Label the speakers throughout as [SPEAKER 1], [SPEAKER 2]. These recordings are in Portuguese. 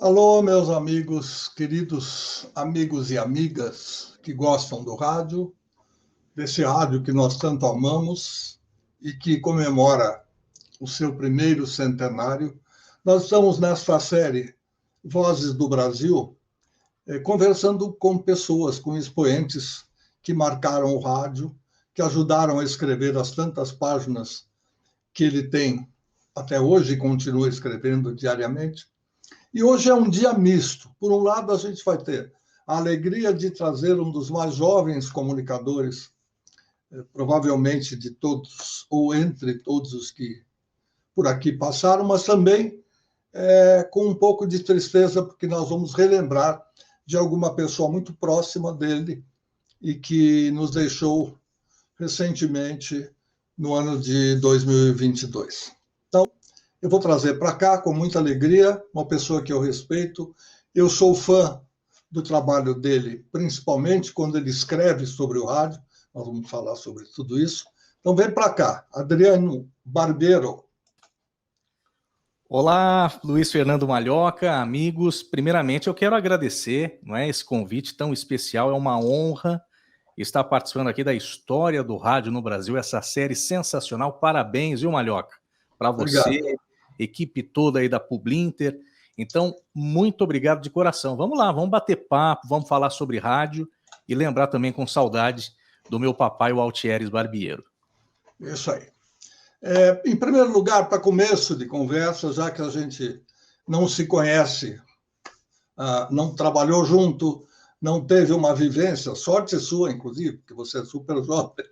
[SPEAKER 1] Alô, meus amigos, queridos amigos e amigas que gostam do rádio, desse rádio que nós tanto amamos e que comemora o seu primeiro centenário. Nós estamos nesta série Vozes do Brasil, conversando com pessoas, com expoentes que marcaram o rádio, que ajudaram a escrever as tantas páginas que ele tem até hoje e continua escrevendo diariamente. E hoje é um dia misto. Por um lado, a gente vai ter a alegria de trazer um dos mais jovens comunicadores, provavelmente de todos, ou entre todos os que por aqui passaram, mas também com um pouco de tristeza, porque nós vamos relembrar de alguma pessoa muito próxima dele e que nos deixou recentemente no ano de 2022. Então, eu vou trazer para cá, com muita alegria, uma pessoa que eu respeito. Eu sou fã do trabalho dele, principalmente quando ele escreve sobre o rádio. Nós vamos falar sobre tudo isso. Então, vem para cá, Adriano Barbeiro.
[SPEAKER 2] Olá, Luiz Fernando Malhoca, amigos. Primeiramente, eu quero agradecer, esse convite tão especial. É uma honra estar participando aqui da história do rádio no Brasil, essa série sensacional. Parabéns, viu, Malhoca? Para você, obrigado. Equipe toda aí da Publinter. Então, muito obrigado de coração. Vamos lá, vamos bater papo, vamos falar sobre rádio e lembrar também com saudade do meu papai, o Altieres Barbiero.
[SPEAKER 1] Isso aí. Em primeiro lugar, para começo de conversa, já que a gente não se conhece, não trabalhou junto, não teve uma vivência, sorte sua, inclusive, porque você é super jovem.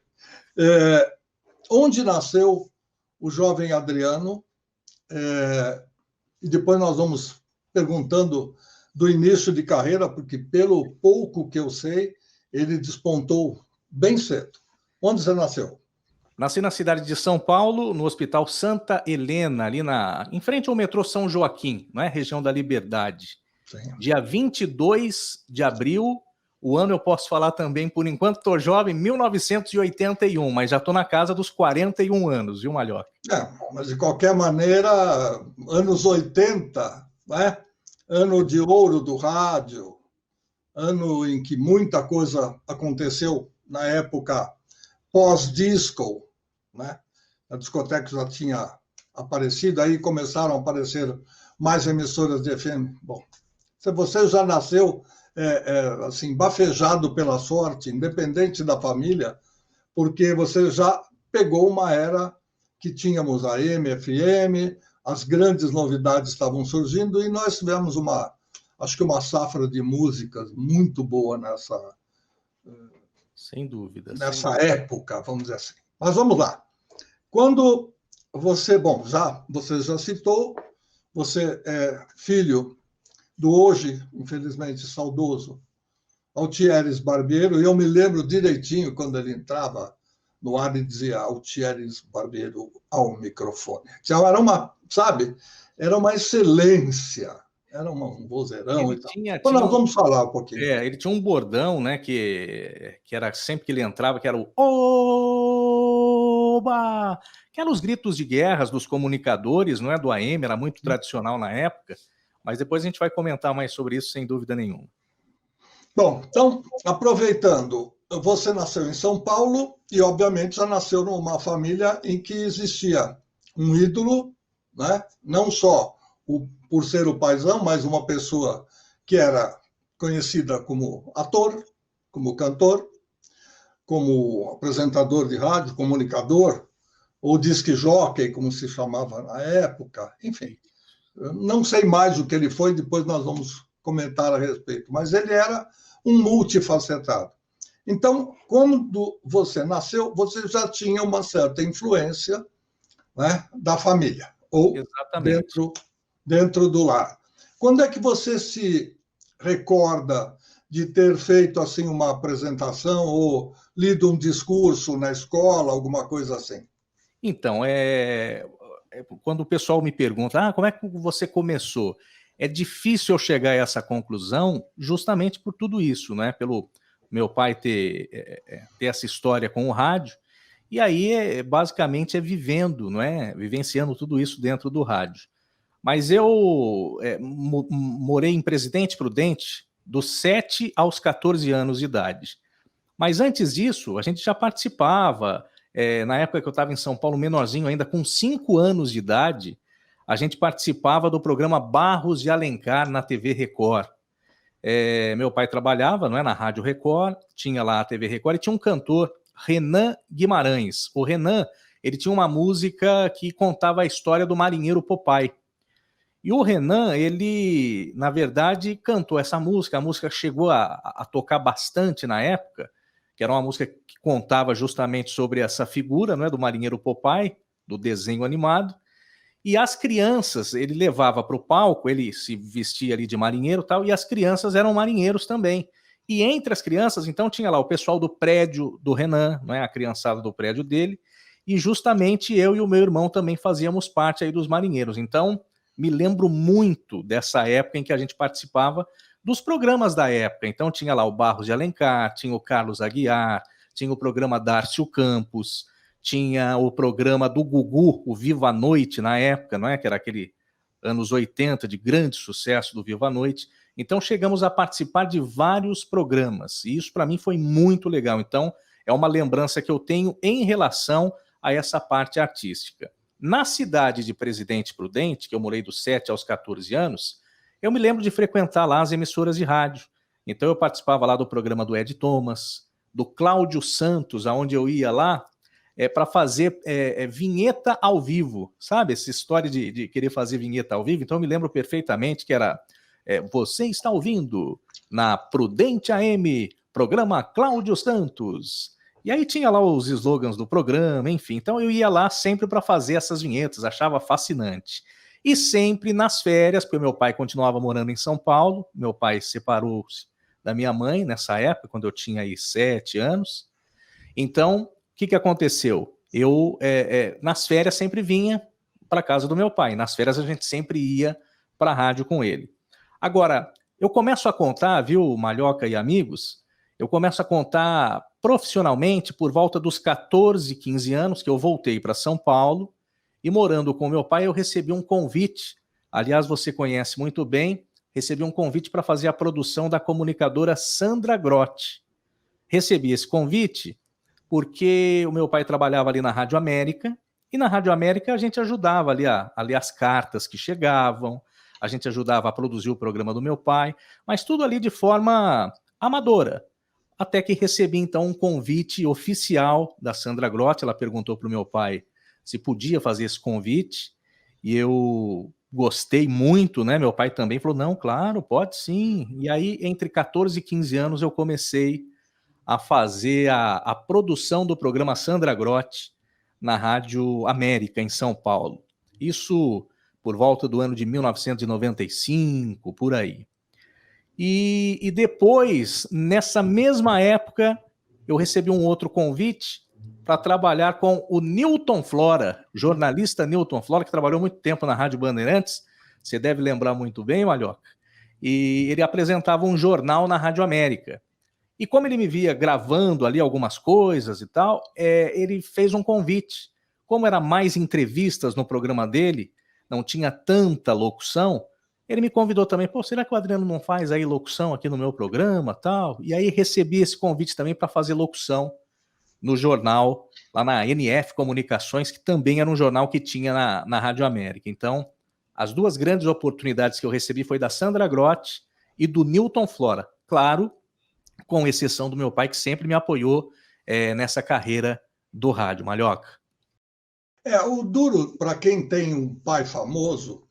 [SPEAKER 1] Onde nasceu o jovem Adriano? E depois nós vamos perguntando do início de carreira, porque pelo pouco que eu sei, ele despontou bem cedo. Onde você nasceu?
[SPEAKER 2] Nasci na cidade de São Paulo, no Hospital Santa Helena, ali em frente ao metrô São Joaquim, região da Liberdade. Sim. Dia 22 de abril, o ano eu posso falar também, por enquanto estou jovem, 1981, mas já estou na casa dos 41 anos, viu, Malhoca?
[SPEAKER 1] Mas de qualquer maneira, anos 80, ano de ouro do rádio, ano em que muita coisa aconteceu na época pós-disco, a discoteca já tinha aparecido, aí começaram a aparecer mais emissoras de FM. Bom, você já nasceu assim, bafejado pela sorte, independente da família, porque você já pegou uma era que tínhamos a AM, FM, as grandes novidades estavam surgindo e nós tivemos acho que uma safra de músicas muito boa nessa...
[SPEAKER 2] Sem dúvida.
[SPEAKER 1] Nessa época, vamos dizer assim. Mas vamos lá. Quando você já citou, você é filho do hoje, infelizmente, saudoso Altieres Barbeiro, e eu me lembro direitinho quando ele entrava no ar e dizia Altieres Barbeiro ao microfone. Então, era uma excelência, era um vozeirão e tal. Então, nós vamos falar um pouquinho.
[SPEAKER 2] Ele tinha um bordão, que era sempre que ele entrava, que era o Oba! Que eram os gritos de guerras dos comunicadores, do AM, era muito tradicional na época, mas depois a gente vai comentar mais sobre isso, sem dúvida nenhuma.
[SPEAKER 1] Bom, então, aproveitando, você nasceu em São Paulo e, obviamente, já nasceu numa família em que existia um ídolo, não só por ser o paizão, mas uma pessoa que era conhecida como ator, como cantor, como apresentador de rádio, comunicador, ou disc jockey, como se chamava na época, enfim. Não sei mais o que ele foi, depois nós vamos comentar a respeito, mas ele era um multifacetado. Então, quando você nasceu, você já tinha uma certa influência da família, ou dentro do lar. Quando é que você se recorda de ter feito assim uma apresentação ou lido um discurso na escola, alguma coisa assim?
[SPEAKER 2] Então, quando o pessoal me pergunta, como é que você começou? É difícil eu chegar a essa conclusão justamente por tudo isso, pelo meu pai ter essa história com o rádio, e aí basicamente vivendo, vivenciando tudo isso dentro do rádio. Mas eu morei em Presidente Prudente dos 7 aos 14 anos de idade. Mas antes disso, a gente já participava. Na época que eu estava em São Paulo, menorzinho ainda, com 5 anos de idade, a gente participava do programa Barros de Alencar na TV Record. Meu pai trabalhava, não é, na Rádio Record, tinha lá a TV Record e tinha um cantor, Renan Guimarães. O Renan, ele tinha uma música que contava a história do marinheiro Popeye. E o Renan, ele, na verdade, cantou essa música. A música chegou a tocar bastante na época, que era uma música que contava justamente sobre essa figura, não é, do marinheiro Popeye, do desenho animado. E as crianças, ele levava para o palco, ele se vestia ali de marinheiro e tal, e as crianças eram marinheiros também. E entre as crianças, então, tinha lá o pessoal do prédio do Renan, não é, a criançada do prédio dele, e justamente eu e o meu irmão também fazíamos parte aí dos marinheiros. Então, me lembro muito dessa época em que a gente participava dos programas da época. Então, tinha lá o Barros de Alencar, tinha o Carlos Aguiar, tinha o programa Dárcio Campos, tinha o programa do Gugu, o Viva a Noite, na época, não é? Que era aquele anos 80 de grande sucesso do Viva a Noite. Então, chegamos a participar de vários programas, e isso para mim foi muito legal. Então, é uma lembrança que eu tenho em relação a essa parte artística. Na cidade de Presidente Prudente, que eu morei dos 7 aos 14 anos, eu me lembro de frequentar lá as emissoras de rádio. Então, eu participava lá do programa do Ed Thomas, do Cláudio Santos, aonde eu ia lá, para fazer vinheta ao vivo, sabe? Essa história de querer fazer vinheta ao vivo. Então, eu me lembro perfeitamente que era você está ouvindo na Prudente AM, programa Cláudio Santos. E aí tinha lá os slogans do programa, enfim. Então, eu ia lá sempre para fazer essas vinhetas, achava fascinante. E sempre nas férias, porque meu pai continuava morando em São Paulo, meu pai separou-se da minha mãe nessa época, quando eu tinha aí 7 anos. Então, o que aconteceu? Eu, nas férias, sempre vinha para casa do meu pai. Nas férias, a gente sempre ia para a rádio com ele. Agora, eu começo a contar, viu, Malhoca e amigos, eu começo a contar profissionalmente por volta dos 14, 15 anos, que eu voltei para São Paulo, e morando com meu pai, eu recebi um convite. Aliás, você conhece muito bem, recebi um convite para fazer a produção da comunicadora Sandra Grotti. Recebi esse convite porque o meu pai trabalhava ali na Rádio América, e na Rádio América a gente ajudava ali a ler as cartas que chegavam, a gente ajudava a produzir o programa do meu pai, mas tudo ali de forma amadora. Até que recebi, então, um convite oficial da Sandra Grotti. Ela perguntou para o meu pai se podia fazer esse convite, e eu gostei muito, né? Meu pai também falou, não, claro, pode sim. E aí, entre 14 e 15 anos, eu comecei a fazer a produção do programa Sandra Grotti na Rádio América, em São Paulo. Isso por volta do ano de 1995, por aí. E depois, nessa mesma época, eu recebi um outro convite para trabalhar com o Newton Flora, jornalista Newton Flora, que trabalhou muito tempo na Rádio Bandeirantes, você deve lembrar muito bem, Malhoca, e ele apresentava um jornal na Rádio América. E como ele me via gravando ali algumas coisas e tal, ele fez um convite. Como era mais entrevistas no programa dele, não tinha tanta locução, ele me convidou também, pô, será que o Adriano não faz aí locução aqui no meu programa, tal? E aí recebi esse convite também para fazer locução no jornal, lá na NF Comunicações, que também era um jornal que tinha na Rádio América. Então, as duas grandes oportunidades que eu recebi foi da Sandra Grotti e do Newton Flora. Claro, com exceção do meu pai, que sempre me apoiou nessa carreira do rádio, Malhoca.
[SPEAKER 1] O duro, para quem tem um pai famoso,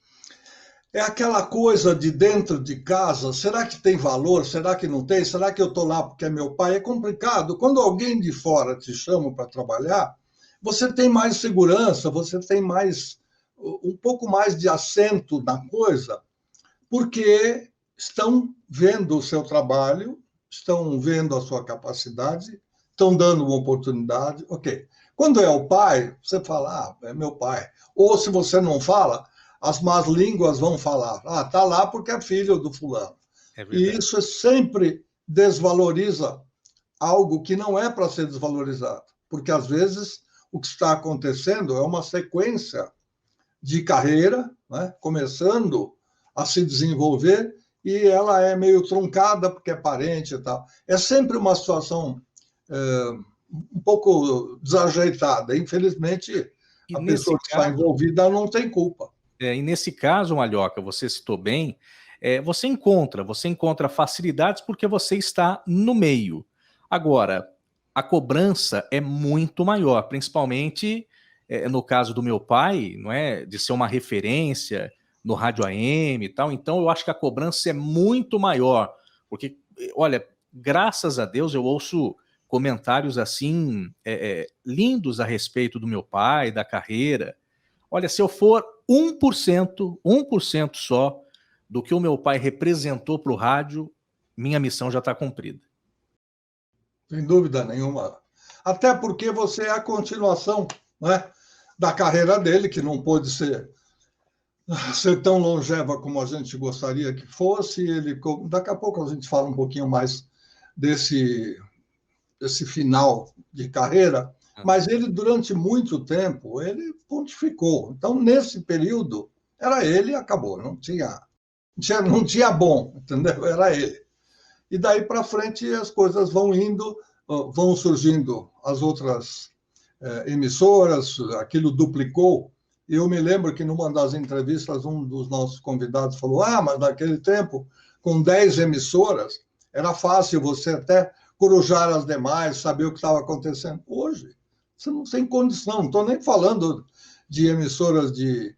[SPEAKER 1] é aquela coisa de dentro de casa, será que tem valor, será que não tem, será que eu estou lá porque é meu pai? É complicado. Quando alguém de fora te chama para trabalhar, você tem mais segurança, você tem um pouco mais de assento na coisa, porque estão vendo o seu trabalho, estão vendo a sua capacidade, estão dando uma oportunidade, ok. Quando é o pai, você fala, é meu pai. Ou se você não fala, as más línguas vão falar, tá lá porque é filho do fulano. E isso sempre desvaloriza algo que não é para ser desvalorizado, porque às vezes o que está acontecendo é uma sequência de carreira, né, começando a se desenvolver, e ela é meio truncada porque é parente e tal. É sempre uma situação um pouco desajeitada. Infelizmente,
[SPEAKER 2] E
[SPEAKER 1] a
[SPEAKER 2] nesse
[SPEAKER 1] pessoa que está
[SPEAKER 2] caso,
[SPEAKER 1] envolvida não tem culpa.
[SPEAKER 2] e nesse caso, Malhoca, você citou bem, você encontra facilidades porque você está no meio. Agora, a cobrança é muito maior, principalmente no caso do meu pai, não é, de ser uma referência no rádio AM e tal. Então, eu acho que a cobrança é muito maior, porque, olha, graças a Deus eu ouço comentários assim lindos a respeito do meu pai, da carreira. Olha, se eu for 1% só do que o meu pai representou para o rádio, minha missão já está cumprida.
[SPEAKER 1] Sem dúvida nenhuma. Até porque você é a continuação, né, da carreira dele, que não pôde ser tão longeva como a gente gostaria que fosse. Daqui a pouco a gente fala um pouquinho mais desse final de carreira, mas ele, durante muito tempo, ele pontificou. Então, nesse período, era ele e acabou. Não tinha bom, entendeu? Era ele. E daí para frente as coisas vão indo, vão surgindo as outras emissoras, aquilo duplicou. Eu me lembro que numa das entrevistas, um dos nossos convidados falou: mas naquele tempo, com 10 emissoras, era fácil você até corujar as demais, saber o que estava acontecendo. Hoje, você não tem condição. Não estou nem falando de emissoras de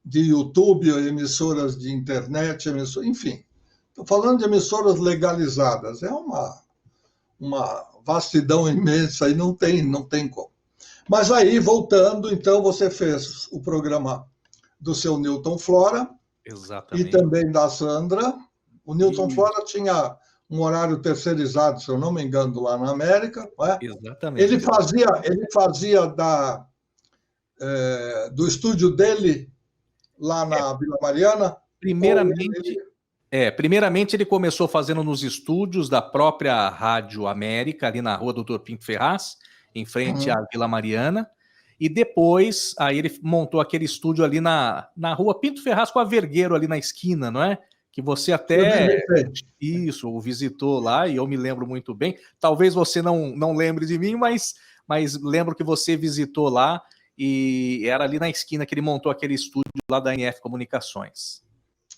[SPEAKER 1] YouTube, emissoras de internet, enfim. Estou falando de emissoras legalizadas. É uma vastidão imensa e não tem como. Mas aí, voltando, então, você fez o programa do seu Newton Flora.
[SPEAKER 2] Exatamente.
[SPEAKER 1] E também da Sandra. O Newton Flora tinha um horário terceirizado, se eu não me engano, lá na América. Não é?
[SPEAKER 2] Exatamente.
[SPEAKER 1] Ele fazia do estúdio dele lá na Vila Mariana.
[SPEAKER 2] Primeiramente ele começou fazendo nos estúdios da própria Rádio América, ali na rua Doutor Pinto Ferraz, em frente à Vila Mariana, e depois aí ele montou aquele estúdio ali na rua Pinto Ferraz com a Vergueiro ali na esquina, não é? Que você até o visitou lá, e eu me lembro muito bem. Talvez você não lembre de mim, mas lembro que você visitou lá, e era ali na esquina que ele montou aquele estúdio lá da NF Comunicações.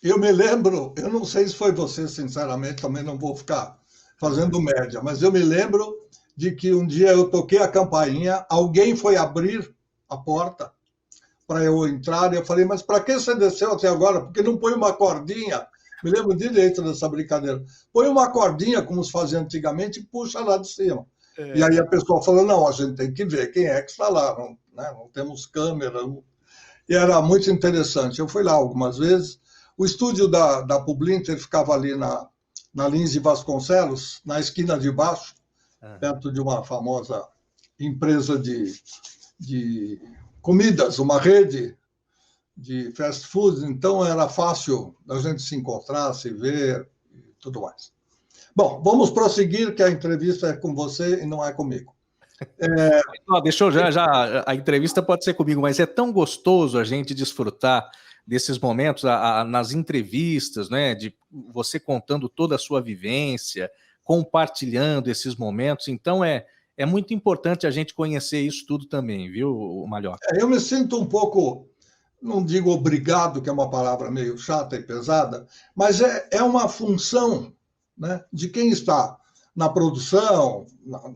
[SPEAKER 1] Eu me lembro, eu não sei se foi você, sinceramente, também não vou ficar fazendo média, mas eu me lembro de que um dia eu toquei a campainha, alguém foi abrir a porta para eu entrar, e eu falei: mas para que você desceu até agora? Porque não põe uma cordinha? Me lembro direito dessa brincadeira. Põe uma cordinha, como se fazia antigamente, e puxa lá de cima. E aí a pessoa falou: não, a gente tem que ver quem é que está lá, não temos câmera. Não. E era muito interessante. Eu fui lá algumas vezes. O estúdio da Publinter ficava ali na Lins de Vasconcelos, na esquina de baixo, perto de uma famosa empresa de comidas, uma rede de fast food. Então era fácil a gente se encontrar, se ver e tudo mais. Bom, vamos prosseguir, que a entrevista é com você e não é comigo.
[SPEAKER 2] Deixa eu já. A entrevista pode ser comigo, mas é tão gostoso a gente desfrutar desses momentos, nas entrevistas, né, de você contando toda a sua vivência, compartilhando esses momentos. Então é muito importante a gente conhecer isso tudo também, viu, Malhoca?
[SPEAKER 1] Eu me sinto um pouco, não digo obrigado, que é uma palavra meio chata e pesada, mas é uma função, né, de quem está na produção,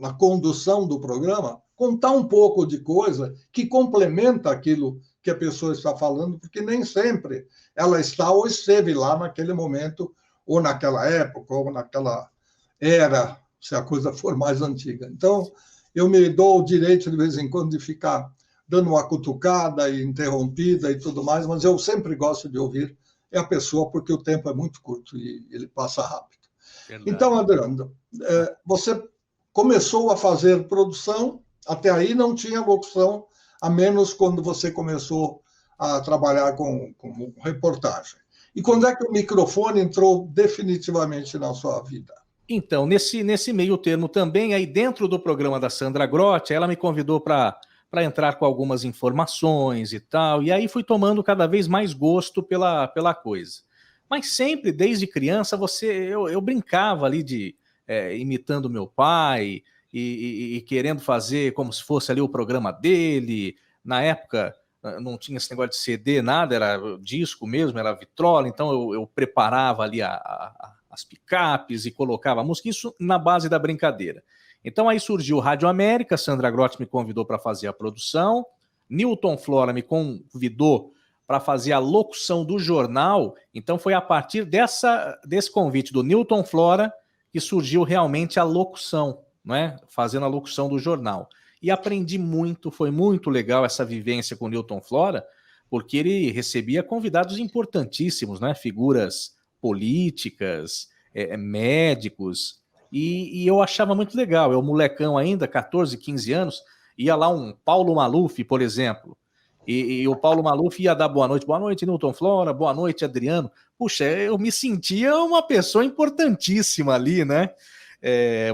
[SPEAKER 1] na condução do programa, contar um pouco de coisa que complementa aquilo que a pessoa está falando, porque nem sempre ela está ou esteve lá naquele momento, ou naquela época, ou naquela era, se a coisa for mais antiga. Então, eu me dou o direito, de vez em quando, de ficar dando uma cutucada e interrompida e tudo mais, mas eu sempre gosto de ouvir a pessoa, porque o tempo é muito curto e ele passa rápido. Verdade. Então, Adriano, você começou a fazer produção, até aí não tinha locução, a menos quando você começou a trabalhar com reportagem. E quando é que o microfone entrou definitivamente na sua vida?
[SPEAKER 2] Então, nesse meio termo também, aí dentro do programa da Sandra Grotti, ela me convidou para para entrar com algumas informações e tal. E aí fui tomando cada vez mais gosto pela coisa. Mas sempre, desde criança, eu brincava ali imitando meu pai e querendo fazer como se fosse ali o programa dele. Na época não tinha esse negócio de CD, nada, era disco mesmo, era vitrola, então eu preparava ali as picapes e colocava a música, isso na base da brincadeira. Então aí surgiu Rádio América, Sandra Grotti me convidou para fazer a produção, Newton Flora me convidou para fazer a locução do jornal, então foi a partir desse convite do Newton Flora que surgiu realmente a locução, não é? Fazendo a locução do jornal. E aprendi muito, foi muito legal essa vivência com o Newton Flora, porque ele recebia convidados importantíssimos, né? Figuras políticas, médicos, e eu achava muito legal. Eu, molecão ainda, 14, 15 anos, ia lá um Paulo Maluf, por exemplo, e o Paulo Maluf ia dar boa noite, Newton Flora, boa noite, Adriano. Puxa, eu me sentia uma pessoa importantíssima ali, né?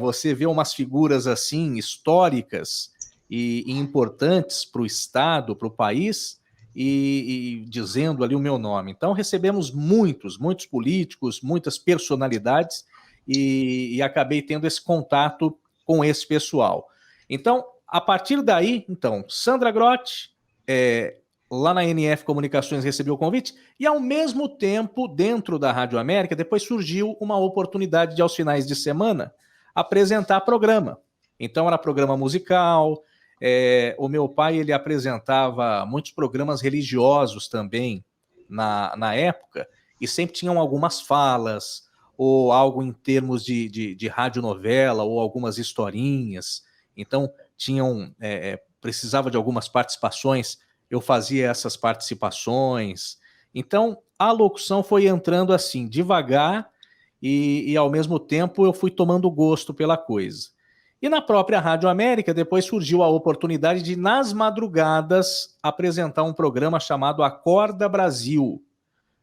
[SPEAKER 2] Você vê umas figuras assim, históricas e importantes para o Estado, para o país, e dizendo ali o meu nome. Então recebemos muitos políticos, muitas personalidades, e acabei tendo esse contato com esse pessoal. Então, a partir daí, Sandra Grotti, lá na NF Comunicações recebeu o convite, e ao mesmo tempo, dentro da Rádio América, depois surgiu uma oportunidade de, aos finais de semana, apresentar programa. Então era programa musical, o meu pai ele apresentava muitos programas religiosos também na época, e sempre tinham algumas falas, ou algo em termos de radionovela, ou algumas historinhas. Então precisava de algumas participações, eu fazia essas participações. Então, a locução foi entrando assim, devagar, e ao mesmo tempo eu fui tomando gosto pela coisa. E na própria Rádio América, depois surgiu a oportunidade de, nas madrugadas, apresentar um programa chamado Acorda Brasil,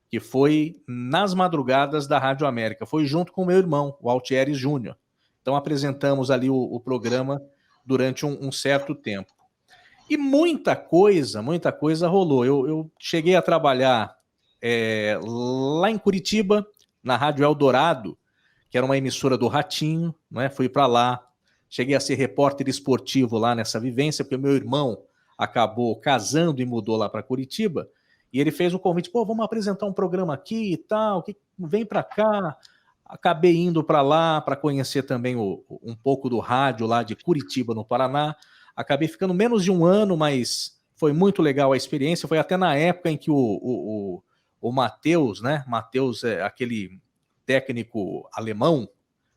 [SPEAKER 2] que foi nas madrugadas da Rádio América. Foi junto com o meu irmão, o Altieri Júnior. Então, apresentamos ali o programa durante um certo tempo. E muita coisa rolou. Eu cheguei a trabalhar lá em Curitiba, na Rádio Eldorado, que era uma emissora do Ratinho, né? Fui para lá, cheguei a ser repórter esportivo lá nessa vivência, porque meu irmão acabou casando e mudou lá para Curitiba, e ele fez um convite, vamos apresentar um programa aqui e tal, vem para cá. Acabei indo para lá para conhecer também um pouco do rádio lá de Curitiba, no Paraná. Acabei ficando menos de um ano, mas foi muito legal a experiência. Foi até na época em que o Matheus, né? Matheus é aquele técnico alemão,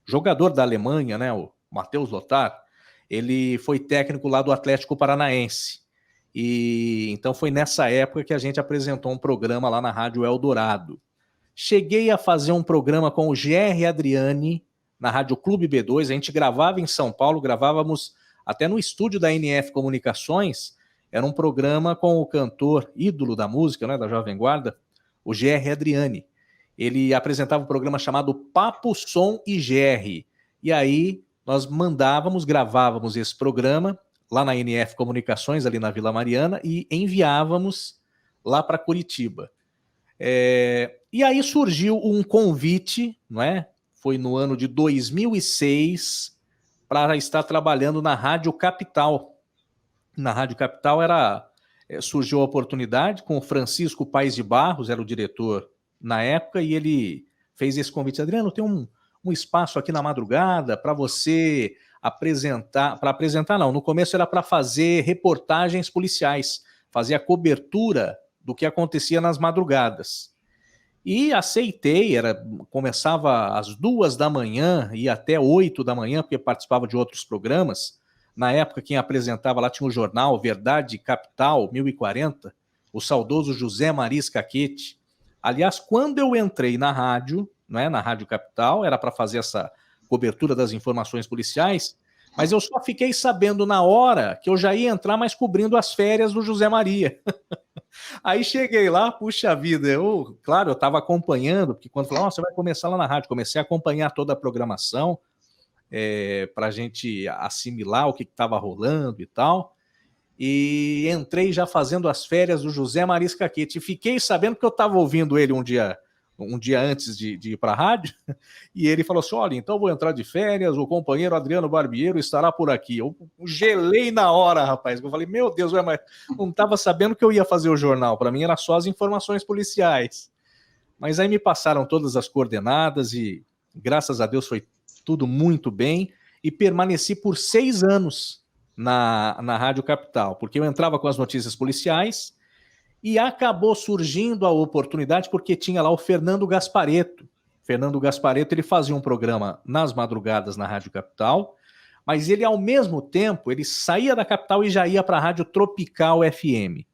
[SPEAKER 2] jogador da Alemanha, né? O Matheus Lothar, ele foi técnico lá do Atlético Paranaense. E então foi nessa época que a gente apresentou um programa lá na Rádio Eldorado. Cheguei a fazer um programa com o G.R. Adriani na Rádio Clube B2. A gente gravava em São Paulo, gravávamos até no estúdio da NF Comunicações. Era um programa com o cantor ídolo da música, né, da Jovem Guarda, o G.R. Adriani. Ele apresentava um programa chamado Papo, Som e GR. E aí nós gravávamos esse programa lá na NF Comunicações, ali na Vila Mariana, e enviávamos lá para Curitiba. E aí surgiu um convite, não é? Foi no ano de 2006, para estar trabalhando na Rádio Capital. Na Rádio Capital surgiu a oportunidade com o Francisco Paes de Barros, era o diretor na época, e ele fez esse convite. Adriano, tem um espaço aqui na madrugada para você apresentar não, no começo era para fazer reportagens policiais, fazer a cobertura do que acontecia nas madrugadas. E aceitei, começava às 2 da manhã e até 8 da manhã, porque participava de outros programas. Na época, quem apresentava lá tinha o jornal Verdade Capital, 1040, o saudoso José Maris Caquete. Aliás, quando eu entrei na rádio, né, na Rádio Capital, era para fazer essa cobertura das informações policiais, mas eu só fiquei sabendo na hora que eu já ia entrar, mas cobrindo as férias do José Maria. Aí cheguei lá, puxa vida, eu estava acompanhando, porque quando falaram, você vai começar lá na rádio, comecei a acompanhar toda a programação, para a gente assimilar o que estava rolando e tal. e entrei já fazendo as férias do José Marisca Caquete. E fiquei sabendo que eu estava ouvindo ele um dia antes de ir para a rádio, e ele falou assim: olha, então vou entrar de férias, o companheiro Adriano Barbiero estará por aqui. Eu gelei na hora, rapaz. Eu falei, meu Deus, mas não estava sabendo que eu ia fazer o jornal. Para mim era só as informações policiais. Mas aí me passaram todas as coordenadas e, graças a Deus, foi tudo muito bem. E permaneci por 6 anos na Rádio Capital, porque eu entrava com as notícias policiais e acabou surgindo a oportunidade porque tinha lá o Fernando Gasparetto. Fernando Gasparetto, ele fazia um programa nas madrugadas na Rádio Capital, mas ele, ao mesmo tempo, ele saía da Capital e já ia para a Rádio Tropical FM.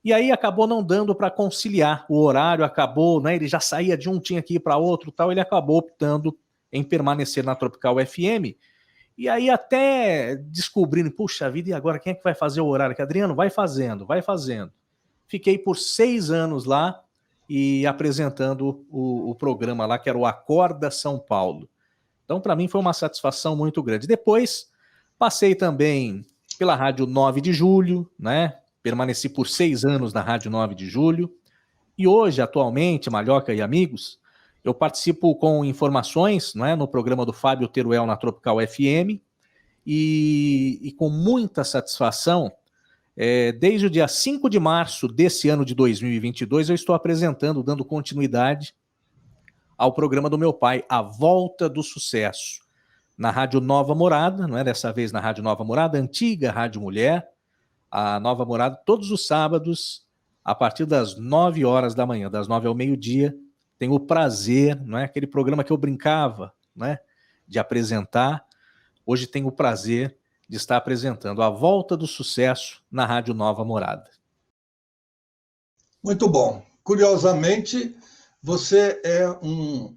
[SPEAKER 2] E aí acabou não dando para conciliar o horário, acabou, né? Ele já saía de um, tinha que ir para outro, tal. Ele acabou optando em permanecer na Tropical FM. E aí até descobrindo, puxa vida, e agora quem é que vai fazer o horário? Que Adriano, vai fazendo, vai fazendo. Fiquei por 6 anos lá e apresentando o programa lá, que era o Acorda São Paulo. Então, para mim, foi uma satisfação muito grande. Depois, passei também pela Rádio 9 de Julho, né? Permaneci por 6 anos na Rádio 9 de Julho. E hoje, atualmente, Malhoca e amigos, eu participo com informações, né, no programa do Fábio Teruel na Tropical FM e com muita satisfação, desde o dia 5 de março desse ano de 2022, eu estou apresentando, dando continuidade ao programa do meu pai, A Volta do Sucesso, na Rádio Nova Morada, não é dessa vez na Rádio Nova Morada, antiga Rádio Mulher, a Nova Morada, todos os sábados, a partir das 9 horas da manhã, das 9 ao meio-dia. Tenho o prazer, não é? Aquele programa que eu brincava, né, de apresentar. Hoje tenho o prazer de estar apresentando A Volta do Sucesso na Rádio Nova Morada.
[SPEAKER 1] Muito bom. Curiosamente, você é um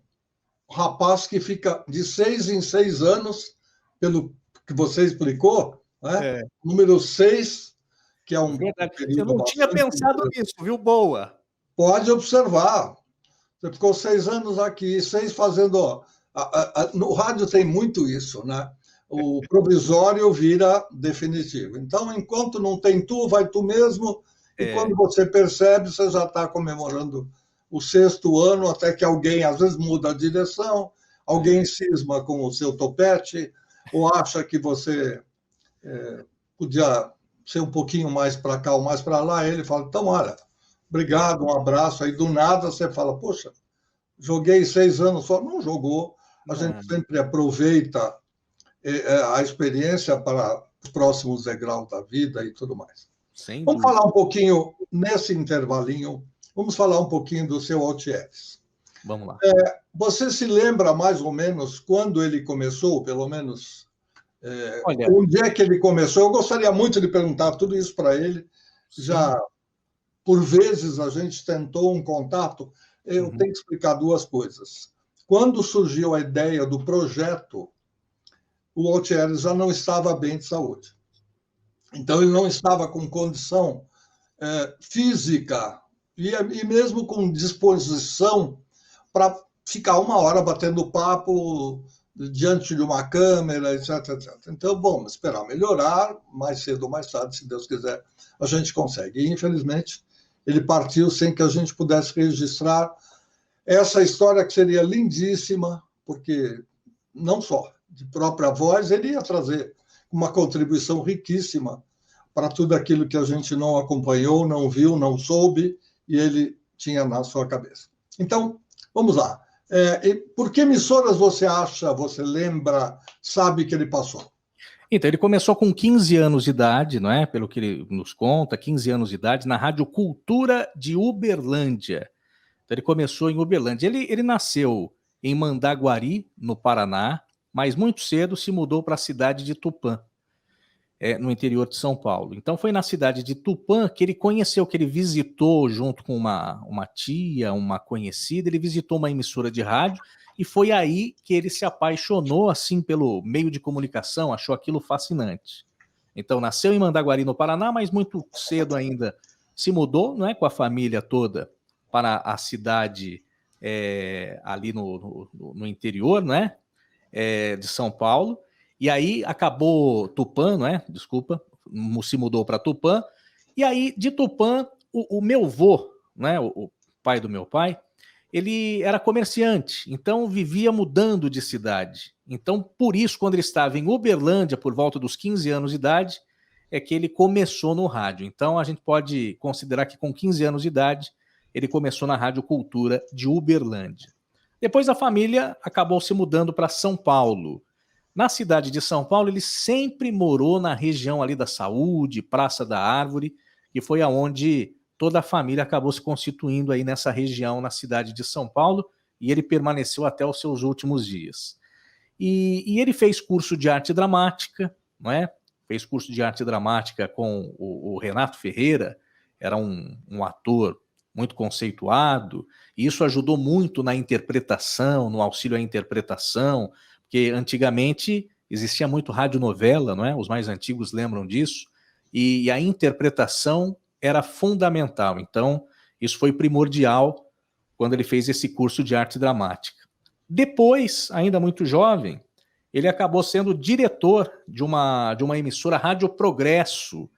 [SPEAKER 1] rapaz que fica de 6 em 6 anos, pelo que você explicou, né? Número 6, que é um
[SPEAKER 2] período. Eu não tinha pensado nisso, viu? Boa.
[SPEAKER 1] Pode observar. Você ficou 6 anos aqui, 6 fazendo. No rádio tem muito isso, né? O provisório vira definitivo. Então, enquanto não tem tu, vai tu mesmo. E quando você percebe, você já está comemorando o 6º ano, até que alguém, às vezes, muda a direção, alguém cisma com o seu topete, ou acha que você podia ser um pouquinho mais para cá ou mais para lá. Ele fala, então, olha, obrigado, um abraço. Aí, do nada, você fala, poxa, joguei 6 anos só. Não jogou. A gente sempre aproveita a experiência para os próximos degraus da vida e tudo mais. Vamos falar um pouquinho, nesse intervalinho, vamos falar um pouquinho do seu Altieres.
[SPEAKER 2] Vamos lá.
[SPEAKER 1] Você se lembra mais ou menos quando ele começou, pelo menos,
[SPEAKER 2] Olha,
[SPEAKER 1] onde é que ele começou? Eu gostaria muito de perguntar tudo isso para ele. Já, por vezes, a gente tentou um contato. Eu tenho que explicar 2 coisas. Quando surgiu a ideia do projeto, o Altieres já não estava bem de saúde. Então, ele não estava com condição física e mesmo com disposição para ficar 1 hora batendo papo diante de uma câmera, etc, etc. Então, vamos esperar melhorar, mais cedo ou mais tarde, se Deus quiser, a gente consegue. E, infelizmente, ele partiu sem que a gente pudesse registrar essa história que seria lindíssima, porque não só de própria voz, ele ia trazer uma contribuição riquíssima para tudo aquilo que a gente não acompanhou, não viu, não soube, e ele tinha na sua cabeça. Então, vamos lá. Por que emissoras você acha, você lembra, sabe que ele passou?
[SPEAKER 2] Então, ele começou com 15 anos de idade, não é? Pelo que ele nos conta, 15 anos de idade, na Rádio Cultura de Uberlândia. Então, ele começou em Uberlândia. Ele nasceu em Mandaguari, no Paraná, mas muito cedo se mudou para a cidade de Tupã, no interior de São Paulo. Então, foi na cidade de Tupã que ele conheceu, que ele visitou junto com uma tia, uma conhecida, ele visitou uma emissora de rádio e foi aí que ele se apaixonou assim pelo meio de comunicação, achou aquilo fascinante. Então, nasceu em Mandaguari, no Paraná, mas muito cedo ainda se mudou, não é, com a família toda para a cidade ali no interior, né, de São Paulo. E aí acabou Tupã, não é? Desculpa, se mudou para Tupã, e aí de Tupã, o meu avô, né, o pai do meu pai, ele era comerciante, então vivia mudando de cidade. Então, por isso, quando ele estava em Uberlândia, por volta dos 15 anos de idade, é que ele começou no rádio. Então, a gente pode considerar que com 15 anos de idade, ele começou na Rádio Cultura de Uberlândia. Depois a família acabou se mudando para São Paulo. Na cidade de São Paulo, ele sempre morou na região ali da Saúde, Praça da Árvore, que foi aonde toda a família acabou se constituindo aí nessa região, na cidade de São Paulo, e ele permaneceu até os seus últimos dias. E ele fez curso de arte dramática, não é? Fez curso de arte dramática com o Renato Ferreira, era um ator muito conceituado, e isso ajudou muito na interpretação, no auxílio à interpretação, porque antigamente existia muito radionovela, não é? Os mais antigos lembram disso, e a interpretação era fundamental. Então, isso foi primordial quando ele fez esse curso de arte dramática. Depois, ainda muito jovem, ele acabou sendo diretor de uma emissora Rádio Progresso.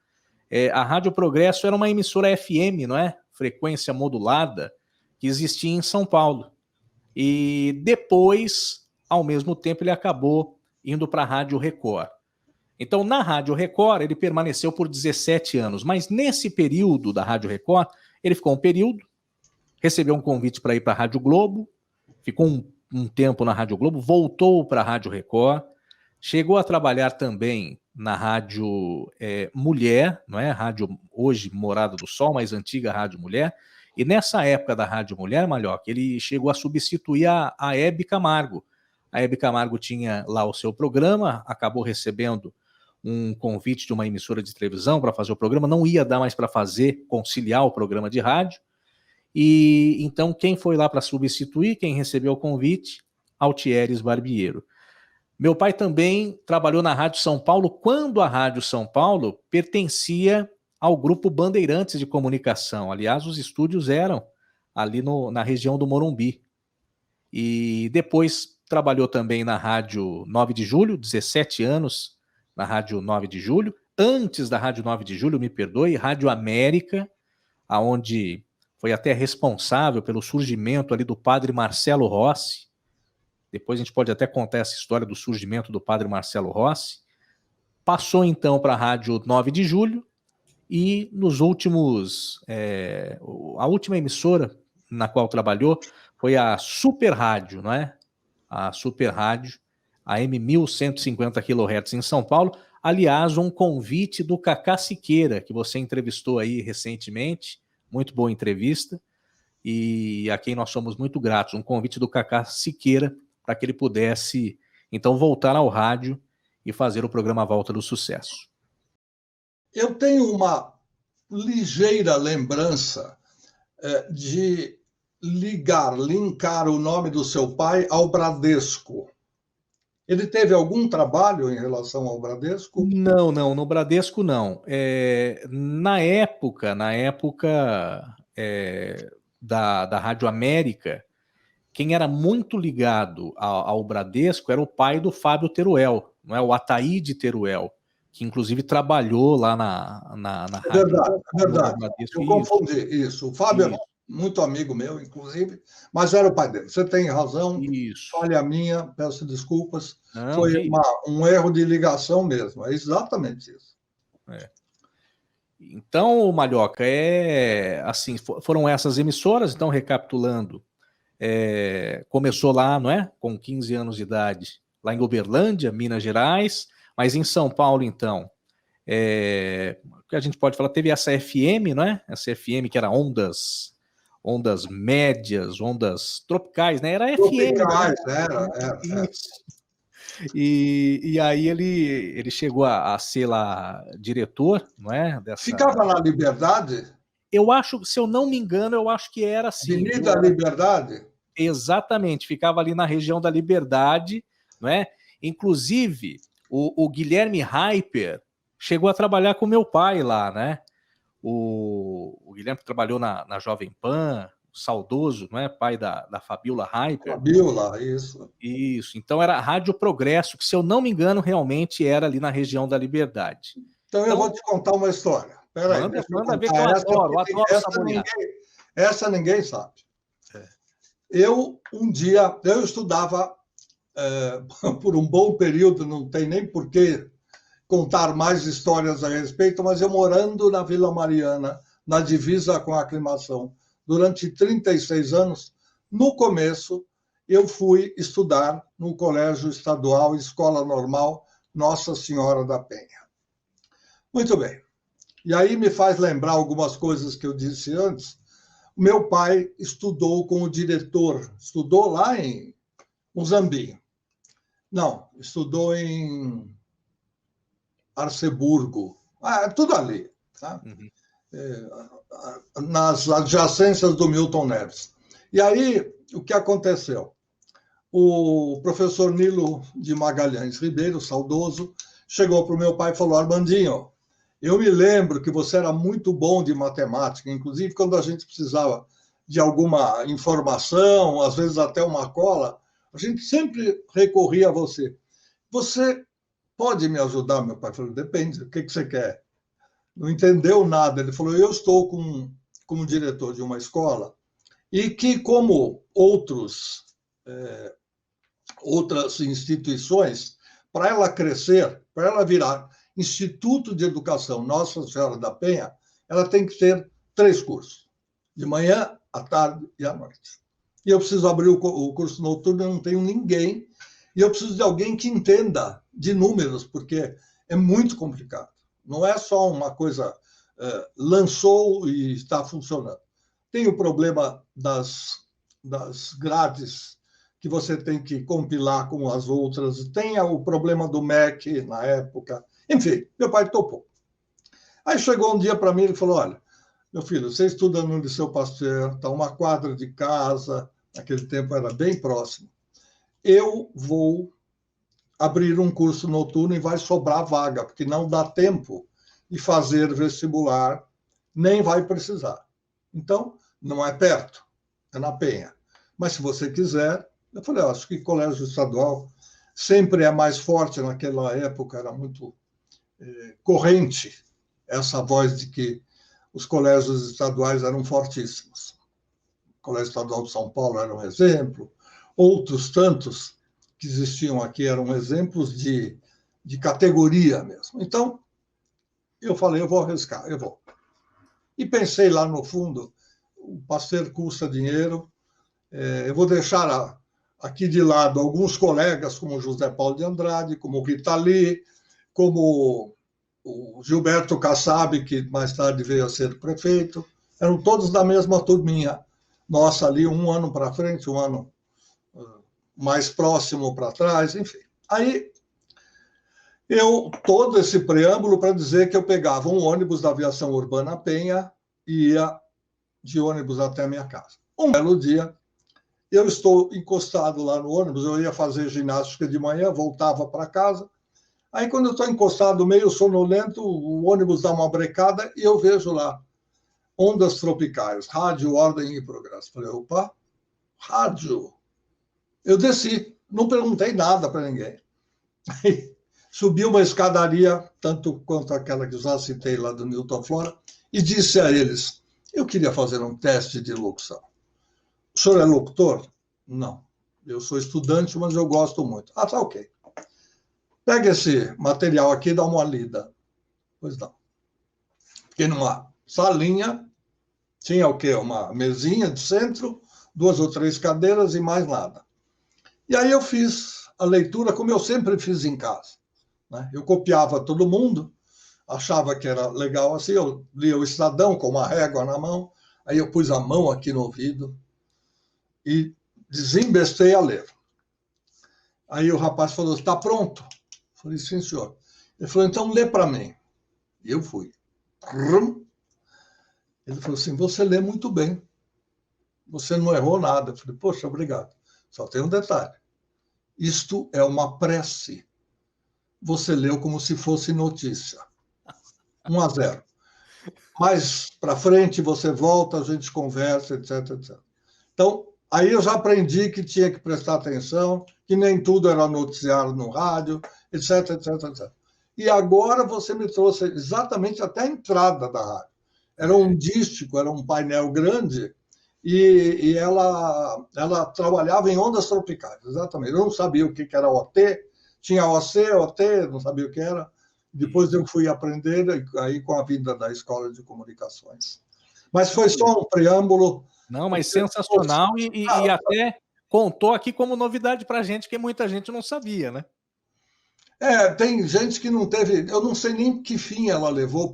[SPEAKER 2] A Rádio Progresso era uma emissora FM, não é? Frequência modulada, que existia em São Paulo. E depois, ao mesmo tempo, ele acabou indo para a Rádio Record. Então, na Rádio Record, ele permaneceu por 17 anos, mas nesse período da Rádio Record, ele ficou um período, recebeu um convite para ir para a Rádio Globo, ficou um tempo na Rádio Globo, voltou para a Rádio Record, chegou a trabalhar também na Rádio Mulher, não é? Rádio hoje Morada do Sol, mais antiga Rádio Mulher, e nessa época da Rádio Mulher, Malhoca, ele chegou a substituir a Hebe Camargo. A Hebe Camargo tinha lá o seu programa, acabou recebendo um convite de uma emissora de televisão para fazer o programa, não ia dar mais para conciliar o programa de rádio, e então quem foi lá para substituir, quem recebeu o convite? Altieres Barbiero. Meu pai também trabalhou na Rádio São Paulo, quando a Rádio São Paulo pertencia ao Grupo Bandeirantes de Comunicação. Aliás, os estúdios eram ali na região do Morumbi. E depois trabalhou também na Rádio 9 de Julho, 17 anos na Rádio 9 de Julho. Antes da Rádio 9 de Julho, me perdoe, Rádio América, aonde foi até responsável pelo surgimento ali do padre Marcelo Rossi. Depois a gente pode até contar essa história do surgimento do padre Marcelo Rossi. Passou então para a Rádio 9 de Julho e nos últimos... a última emissora na qual trabalhou foi a Super Rádio, não é? A Super Rádio, AM 1150 kHz em São Paulo. Aliás, um convite do Cacá Siqueira, que você entrevistou aí recentemente, muito boa entrevista, e a quem nós somos muito gratos, um convite do Cacá Siqueira para que ele pudesse, então, voltar ao rádio e fazer o programa Volta do Sucesso.
[SPEAKER 1] Eu tenho uma ligeira lembrança de linkar o nome do seu pai ao Bradesco. Ele teve algum trabalho em relação ao Bradesco?
[SPEAKER 2] Não, no Bradesco não. Na época da Rádio América, quem era muito ligado ao Bradesco era o pai do Fábio Teruel, não é? O Ataíde Teruel, que inclusive trabalhou lá na rádio.
[SPEAKER 1] Verdade. Eu confundi isso. O Fábio é muito amigo meu, inclusive, mas era o pai dele. Você tem razão.
[SPEAKER 2] Isso.
[SPEAKER 1] Falha minha, peço desculpas.
[SPEAKER 2] Não,
[SPEAKER 1] foi um erro de ligação mesmo. É exatamente isso.
[SPEAKER 2] Então, Malhoca, assim, foram essas emissoras. Então, recapitulando, começou lá, não é? Com 15 anos de idade, lá em Uberlândia, Minas Gerais, mas em São Paulo, então, o que a gente pode falar, teve essa FM, não é? Essa FM que era ondas médias, ondas tropicais, né? Era
[SPEAKER 1] tropicais,
[SPEAKER 2] FM. Era. E aí ele chegou a ser lá diretor, não é?
[SPEAKER 1] Ficava na Liberdade?
[SPEAKER 2] Eu acho, se eu não me engano, eu acho que era assim.
[SPEAKER 1] Avenida Liberdade?
[SPEAKER 2] Exatamente, ficava ali na região da Liberdade, não é? Inclusive, o Guilherme Hyper chegou a trabalhar com meu pai lá, né? O Guilherme trabalhou na Jovem Pan, saudoso, não é? Pai da Fabiola Hyper.
[SPEAKER 1] Fabiola, isso.
[SPEAKER 2] Isso, então era a Rádio Progresso, que se eu não me engano, realmente era ali na região da Liberdade.
[SPEAKER 1] Então, eu vou te contar uma história. Espera aí,
[SPEAKER 2] manda ver que eu adoro saborear.
[SPEAKER 1] Essa ninguém sabe. Eu, um dia, eu estudava por um bom período, não tem nem por que contar mais histórias a respeito, mas eu morando na Vila Mariana, na divisa com a Aclimação, durante 36 anos, no começo, eu fui estudar no Colégio Estadual, Escola Normal, Nossa Senhora da Penha. Muito bem. E aí me faz lembrar algumas coisas que eu disse antes. Meu pai estudou com o diretor, estudou lá em Muzambinho. Não, estudou em Arceburgo. Tudo ali, tá? Nas adjacências do Milton Neves. E aí, o que aconteceu? O professor Nilo de Magalhães Ribeiro, saudoso, chegou para o meu pai e falou: Armandinho, eu me lembro que você era muito bom de matemática, inclusive quando a gente precisava de alguma informação, às vezes até uma cola, a gente sempre recorria a você. Você pode me ajudar? Meu pai falou: depende, o que você quer? Não entendeu nada. Ele falou: eu estou como diretor de uma escola e que, como outras instituições, para ela crescer, para ela virar Instituto de Educação Nossa Senhora da Penha, ela tem que ter 3 cursos, de manhã, à tarde e à noite. E eu preciso abrir o curso noturno, eu não tenho ninguém, e eu preciso de alguém que entenda de números, porque é muito complicado. Não é só uma coisa, lançou e está funcionando. Tem o problema das grades que você tem que compilar com as outras, tem o problema do MEC na época. Enfim, meu pai topou. Aí chegou um dia para mim e falou: olha, meu filho, você estuda no Liceu Pasteur, está uma quadra de casa, naquele tempo era bem próximo. Eu vou abrir um curso noturno e vai sobrar vaga, porque não dá tempo de fazer vestibular, nem vai precisar. Então, não é perto, é na Penha. Mas se você quiser, eu falei: acho que colégio estadual sempre é mais forte. Naquela época era muito corrente essa voz de que os colégios estaduais eram fortíssimos. O Colégio Estadual de São Paulo era um exemplo, outros tantos que existiam aqui eram exemplos de categoria mesmo. Então, eu falei: eu vou arriscar, eu vou. E pensei lá no fundo: o Pasteur custa dinheiro, eu vou deixar aqui de lado alguns colegas, como José Paulo de Andrade, como Rita Lee, como o Gilberto Kassab, que mais tarde veio a ser prefeito. Eram todos da mesma turminha nossa ali, um ano para frente, um ano mais próximo para trás, enfim. Aí, todo esse preâmbulo para dizer que eu pegava um ônibus da Aviação Urbana Penha e ia de ônibus até a minha casa. Um belo dia, eu estou encostado lá no ônibus, eu ia fazer ginástica de manhã, voltava para casa. Aí, quando eu estou encostado, meio sonolento, o ônibus dá uma brecada e eu vejo lá: Ondas Tropicais, Rádio, Ordem e Progresso. Falei: opa, rádio. Eu desci, não perguntei nada para ninguém. Aí, subi uma escadaria, tanto quanto aquela que já citei lá do Newton Flora, e disse a eles: eu queria fazer um teste de locução. O senhor é locutor? Não. Eu sou estudante, mas eu gosto muito. Ah, tá, ok. Pega esse material aqui e dá uma lida. Pois não. Fiquei numa salinha, tinha o quê? Uma mesinha de centro, 2 ou 3 cadeiras e mais nada. E aí eu fiz a leitura como eu sempre fiz em casa, né? Eu copiava todo mundo, achava que era legal assim, eu lia o Estadão com uma régua na mão, aí eu pus a mão aqui no ouvido e desembestei a ler. Aí o rapaz falou: está pronto? Eu falei: sim, senhor. Ele falou: então lê para mim. E eu fui. Ele falou assim: você lê muito bem. Você não errou nada. Eu falei: poxa, obrigado. Só tem um detalhe. Isto é uma prece. Você leu como se fosse notícia. 1-0. Mais para frente você volta, a gente conversa, etc, etc. Então, aí eu já aprendi que tinha que prestar atenção, que nem tudo era noticiário no rádio, etc, etc, etc. e agora você me trouxe exatamente até a entrada da rádio. Era um dístico, era um painel grande, e ela trabalhava em ondas tropicais, exatamente. Eu não sabia o que era OT, tinha OC, OT, não sabia o que era. Depois eu fui aprender aí com a vinda da Escola de Comunicações. Mas foi só um preâmbulo.
[SPEAKER 2] Não, mas sensacional e até contou aqui como novidade para a gente, que muita gente não sabia, né?
[SPEAKER 1] Tem gente que não teve... Eu não sei nem que fim ela levou,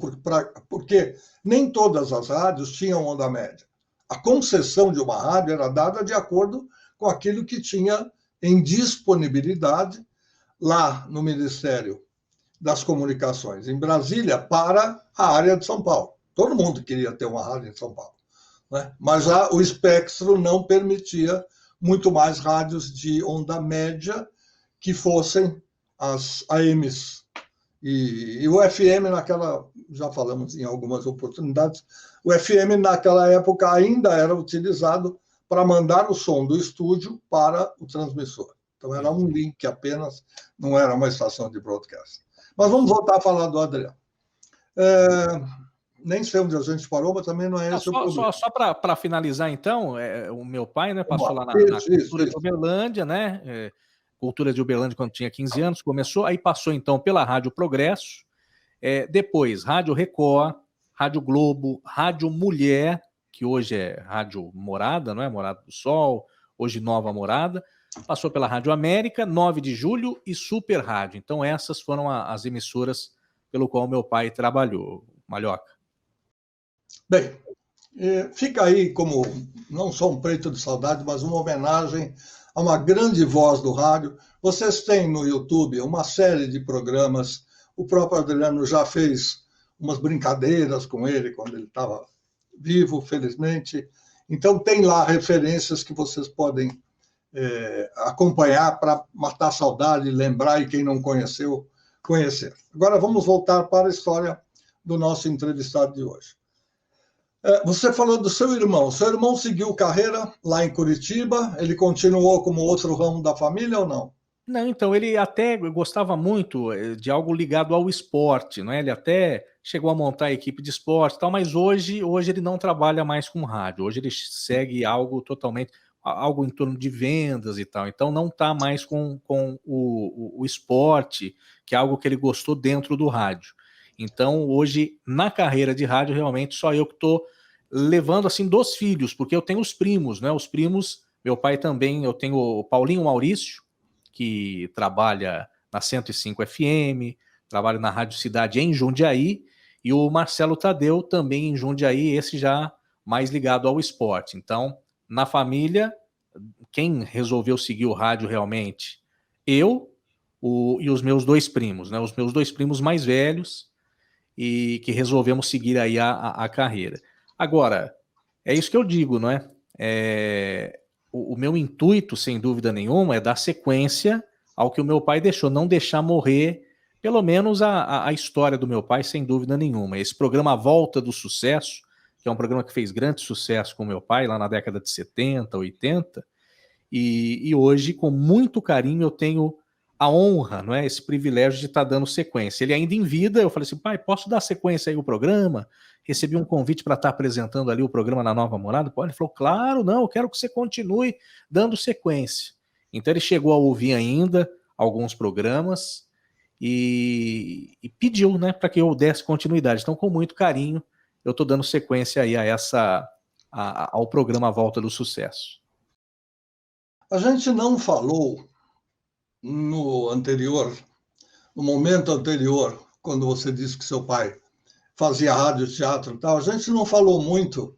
[SPEAKER 1] porque nem todas as rádios tinham onda média. A concessão de uma rádio era dada de acordo com aquilo que tinha em disponibilidade lá no Ministério das Comunicações, em Brasília, para a área de São Paulo. Todo mundo queria ter uma rádio em São Paulo, né? Mas lá o espectro não permitia muito mais rádios de onda média que fossem as AMs. E o FM naquela, já falamos em algumas oportunidades, o FM naquela época ainda era utilizado para mandar o som do estúdio para o transmissor. Então era um link apenas, não era uma estação de broadcast. Mas vamos voltar a falar do Adriano. Nem sei onde a gente parou, mas também não é esse o problema.
[SPEAKER 2] Só para finalizar, então, o meu pai, né, passou lá na Cultura de Uberlândia, né? Cultura de Uberlândia quando tinha 15 anos, começou, aí passou então pela Rádio Progresso, depois Rádio Record, Rádio Globo, Rádio Mulher, que hoje é Rádio Morada, não é? Morada do Sol, hoje Nova Morada, passou pela Rádio América, 9 de Julho e Super Rádio. Então essas foram as emissoras pelo qual meu pai trabalhou. Malhoca.
[SPEAKER 1] Bem, fica aí como não só um preito de saudade, mas uma homenagem a uma grande voz do rádio. Vocês têm no YouTube uma série de programas. O próprio Adriano já fez umas brincadeiras com ele quando ele estava vivo, felizmente. Então tem lá referências que vocês podem acompanhar para matar a saudade, lembrar, e quem não conheceu, conhecer. Agora vamos voltar para a história do nosso entrevistado de hoje. Você falou do seu irmão. Seu irmão seguiu carreira lá em Curitiba? Ele continuou como outro ramo da família ou não?
[SPEAKER 2] Não, então, ele até gostava muito de algo ligado ao esporte, não é? Ele até chegou a montar a equipe de esporte e tal, mas hoje ele não trabalha mais com rádio. Hoje ele segue algo totalmente, algo em torno de vendas e tal. Então não está mais com o esporte, que é algo que ele gostou dentro do rádio. Então hoje, na carreira de rádio, realmente só eu que estou levando assim dos filhos, porque eu tenho os primos, né? Os primos, meu pai também, eu tenho o Paulinho Maurício, que trabalha na 105 FM, trabalha na Rádio Cidade em Jundiaí, e o Marcelo Tadeu também em Jundiaí, esse já mais ligado ao esporte. Então, na família, quem resolveu seguir o rádio realmente? Eu e os meus dois primos, né? Os meus dois primos mais velhos, e que resolvemos seguir aí a carreira. Agora, é isso que eu digo, não é? O meu intuito, sem dúvida nenhuma, é dar sequência ao que o meu pai deixou, não deixar morrer, pelo menos a história do meu pai, sem dúvida nenhuma. Esse programa A Volta do Sucesso, que é um programa que fez grande sucesso com o meu pai, lá na década de 70, 80, e hoje, com muito carinho, eu tenho a honra, não é, esse privilégio de estar dando sequência. Ele ainda em vida, eu falei assim, pai, posso dar sequência aí ao programa? Recebi um convite para estar apresentando ali o programa na Nova Morada. Ele falou, claro, não, eu quero que você continue dando sequência. Então ele chegou a ouvir ainda alguns programas e pediu, né, para que eu desse continuidade. Então, com muito carinho, eu estou dando sequência aí ao programa A Volta do Sucesso.
[SPEAKER 1] A gente não falou no momento anterior, quando você disse que seu pai fazia rádio, teatro e tal, a gente não falou muito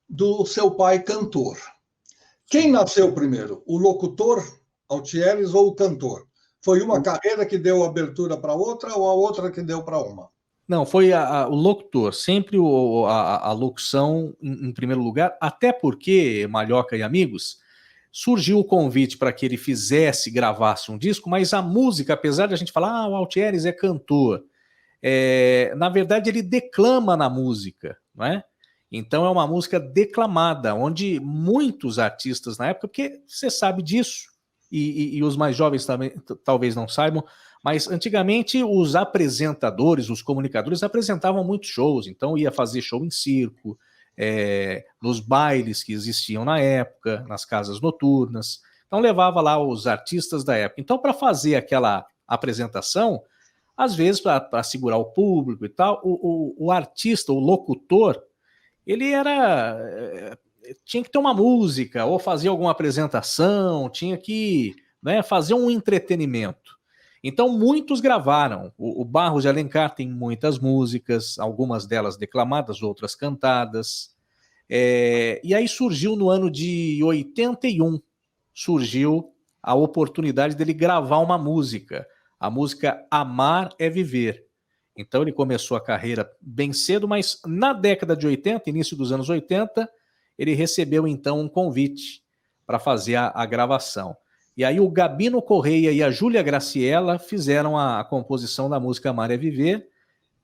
[SPEAKER 1] do seu pai cantor. Quem nasceu primeiro, o locutor, Altieres, ou o cantor? Foi uma carreira que deu abertura para outra ou a outra que deu para uma?
[SPEAKER 2] Não, foi o locutor, sempre a locução em primeiro lugar, até porque, Malhoca e amigos, surgiu o convite para que ele gravasse um disco, mas a música, apesar de a gente falar, o Altieres é cantor, na verdade ele declama na música, não é? Então é uma música declamada, onde muitos artistas na época, porque você sabe disso, e os mais jovens também talvez não saibam, Mas antigamente os apresentadores, os comunicadores apresentavam muitos shows, então ia fazer show em circo, nos bailes que existiam na época, nas casas noturnas. Então levava lá os artistas da época. Então, para fazer aquela apresentação, às vezes, para segurar o público e tal, o artista, o locutor, ele tinha que ter uma música, ou fazer alguma apresentação, tinha que, né, fazer um entretenimento. Então, muitos gravaram. O Barros de Alencar tem muitas músicas, algumas delas declamadas, outras cantadas. E aí surgiu no ano de 81, surgiu a oportunidade dele gravar uma música, a música Amar é Viver. Então ele começou a carreira bem cedo, mas na década de 80, início dos anos 80, ele recebeu então um convite para fazer a gravação. E aí o Gabino Correia e a Júlia Graciela fizeram a composição da música Amar é Viver,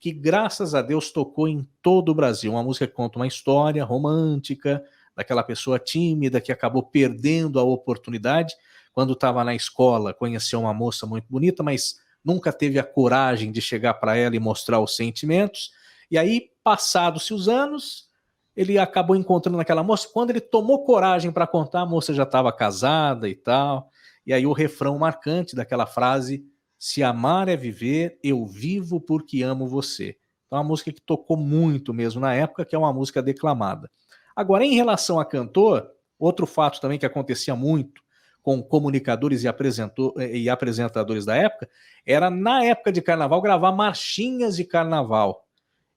[SPEAKER 2] que graças a Deus tocou em todo o Brasil. Uma música que conta uma história romântica, daquela pessoa tímida que acabou perdendo a oportunidade. Quando estava na escola, conheceu uma moça muito bonita, mas nunca teve a coragem de chegar para ela e mostrar os sentimentos. E aí, passados-se os anos, ele acabou encontrando aquela moça. Quando ele tomou coragem para contar, a moça já estava casada e tal. E aí o refrão marcante daquela frase: se amar é viver, eu vivo porque amo você. Então é uma música que tocou muito mesmo na época, que é uma música declamada. Agora, em relação a cantor, outro fato também que acontecia muito com comunicadores e apresentadores da época, era na época de carnaval gravar marchinhas de carnaval.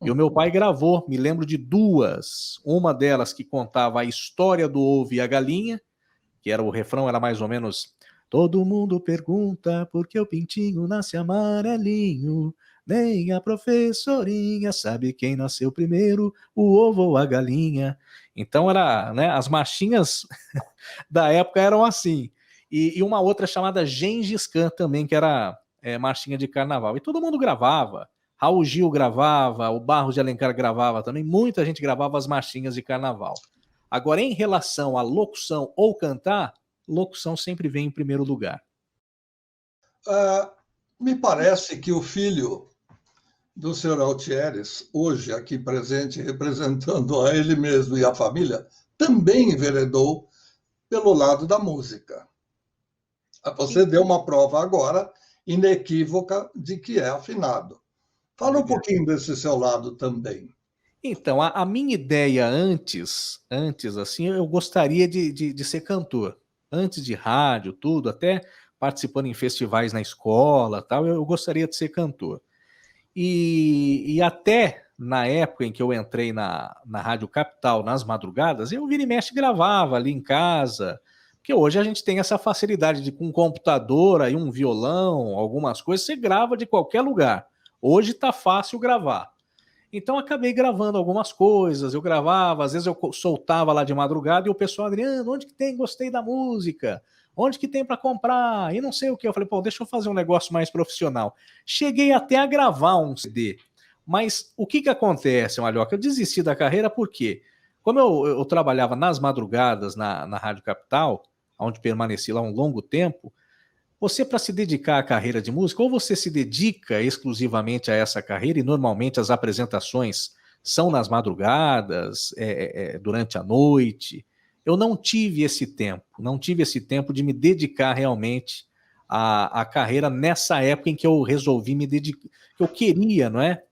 [SPEAKER 2] E o meu pai gravou, me lembro de duas. Uma delas que contava a história do ovo e a galinha, que era o refrão, era mais ou menos: todo mundo pergunta por que o pintinho nasce amarelinho, nem a professorinha sabe quem nasceu primeiro, o ovo ou a galinha. Então era, né, as marchinhas da época eram assim. E uma outra chamada Gengis Khan também, que era marchinha de carnaval. E todo mundo gravava. Raul Gil gravava, o Barros de Alencar gravava também, muita gente gravava as marchinhas de carnaval. Agora, em relação à locução ou cantar, locução sempre vem em primeiro lugar.
[SPEAKER 1] Me parece que o filho do senhor Altieres, hoje aqui presente, representando a ele mesmo e a família, também enveredou pelo lado da música. Você deu uma prova agora inequívoca de que é afinado. Fala um pouquinho desse seu lado também.
[SPEAKER 2] Então, a minha ideia antes assim, eu gostaria de ser cantor. Antes de rádio, tudo, até participando em festivais na escola, tal, eu gostaria de ser cantor. E até na época em que eu entrei na Rádio Capital, nas madrugadas, eu vira e mexe gravava ali em casa, porque hoje a gente tem essa facilidade de, com um computador, aí um violão, algumas coisas, você grava de qualquer lugar. Hoje está fácil gravar. Então acabei gravando algumas coisas, eu gravava, às vezes eu soltava lá de madrugada e o pessoal: Adriano, onde que tem? Gostei da música. Onde que tem para comprar? E não sei o que. Eu falei: pô, deixa eu fazer um negócio mais profissional. Cheguei até a gravar um CD. Mas o que acontece, Malhoca? Eu desisti da carreira porque, como eu trabalhava nas madrugadas na Rádio Capital, onde permaneci lá um longo tempo, você, para se dedicar à carreira de música, ou você se dedica exclusivamente a essa carreira, e normalmente as apresentações são nas madrugadas, durante a noite. Eu não tive esse tempo de me dedicar realmente à carreira nessa época em que eu resolvi me dedicar, que eu queria, não é?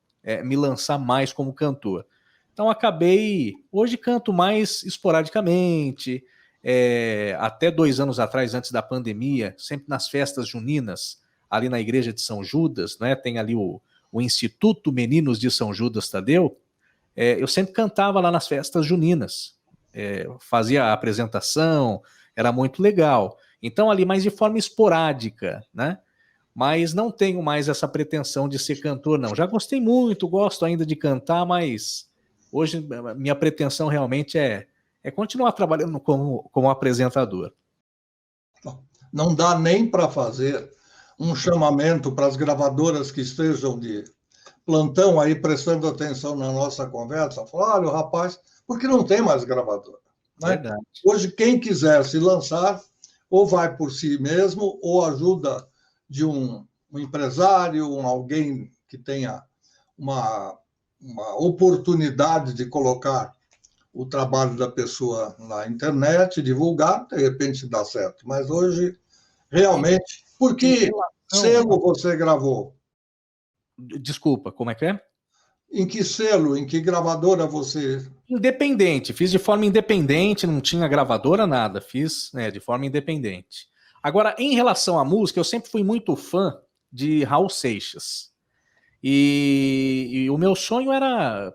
[SPEAKER 2] Me lançar mais como cantor. Então hoje canto mais esporadicamente, até 2 anos atrás, antes da pandemia, sempre nas festas juninas, ali na igreja de São Judas, né? Tem ali o Instituto Meninos de São Judas Tadeu, eu sempre cantava lá nas festas juninas, fazia a apresentação, era muito legal. Então ali mais de forma esporádica, né? Mas não tenho mais essa pretensão de ser cantor, não. Já gostei muito, gosto ainda de cantar, mas hoje minha pretensão realmente é continuar trabalhando como apresentador.
[SPEAKER 1] Não dá nem para fazer um chamamento para as gravadoras que estejam de plantão aí prestando atenção na nossa conversa, falar: olha, o rapaz, porque não tem mais gravadora. Né?
[SPEAKER 2] Verdade.
[SPEAKER 1] Hoje, quem quiser se lançar, ou vai por si mesmo, ou ajuda de um um empresário, alguém que tenha uma oportunidade de colocar o trabalho da pessoa na internet, divulgar, de repente dá certo. Mas hoje, realmente, por que selo você gravou?
[SPEAKER 2] Desculpa, como é que é?
[SPEAKER 1] Em que selo, em que gravadora você...
[SPEAKER 2] Independente, fiz de forma independente, não tinha gravadora, nada, fiz, né, de forma independente. Agora, em relação à música, eu sempre fui muito fã de Raul Seixas. E o meu sonho era...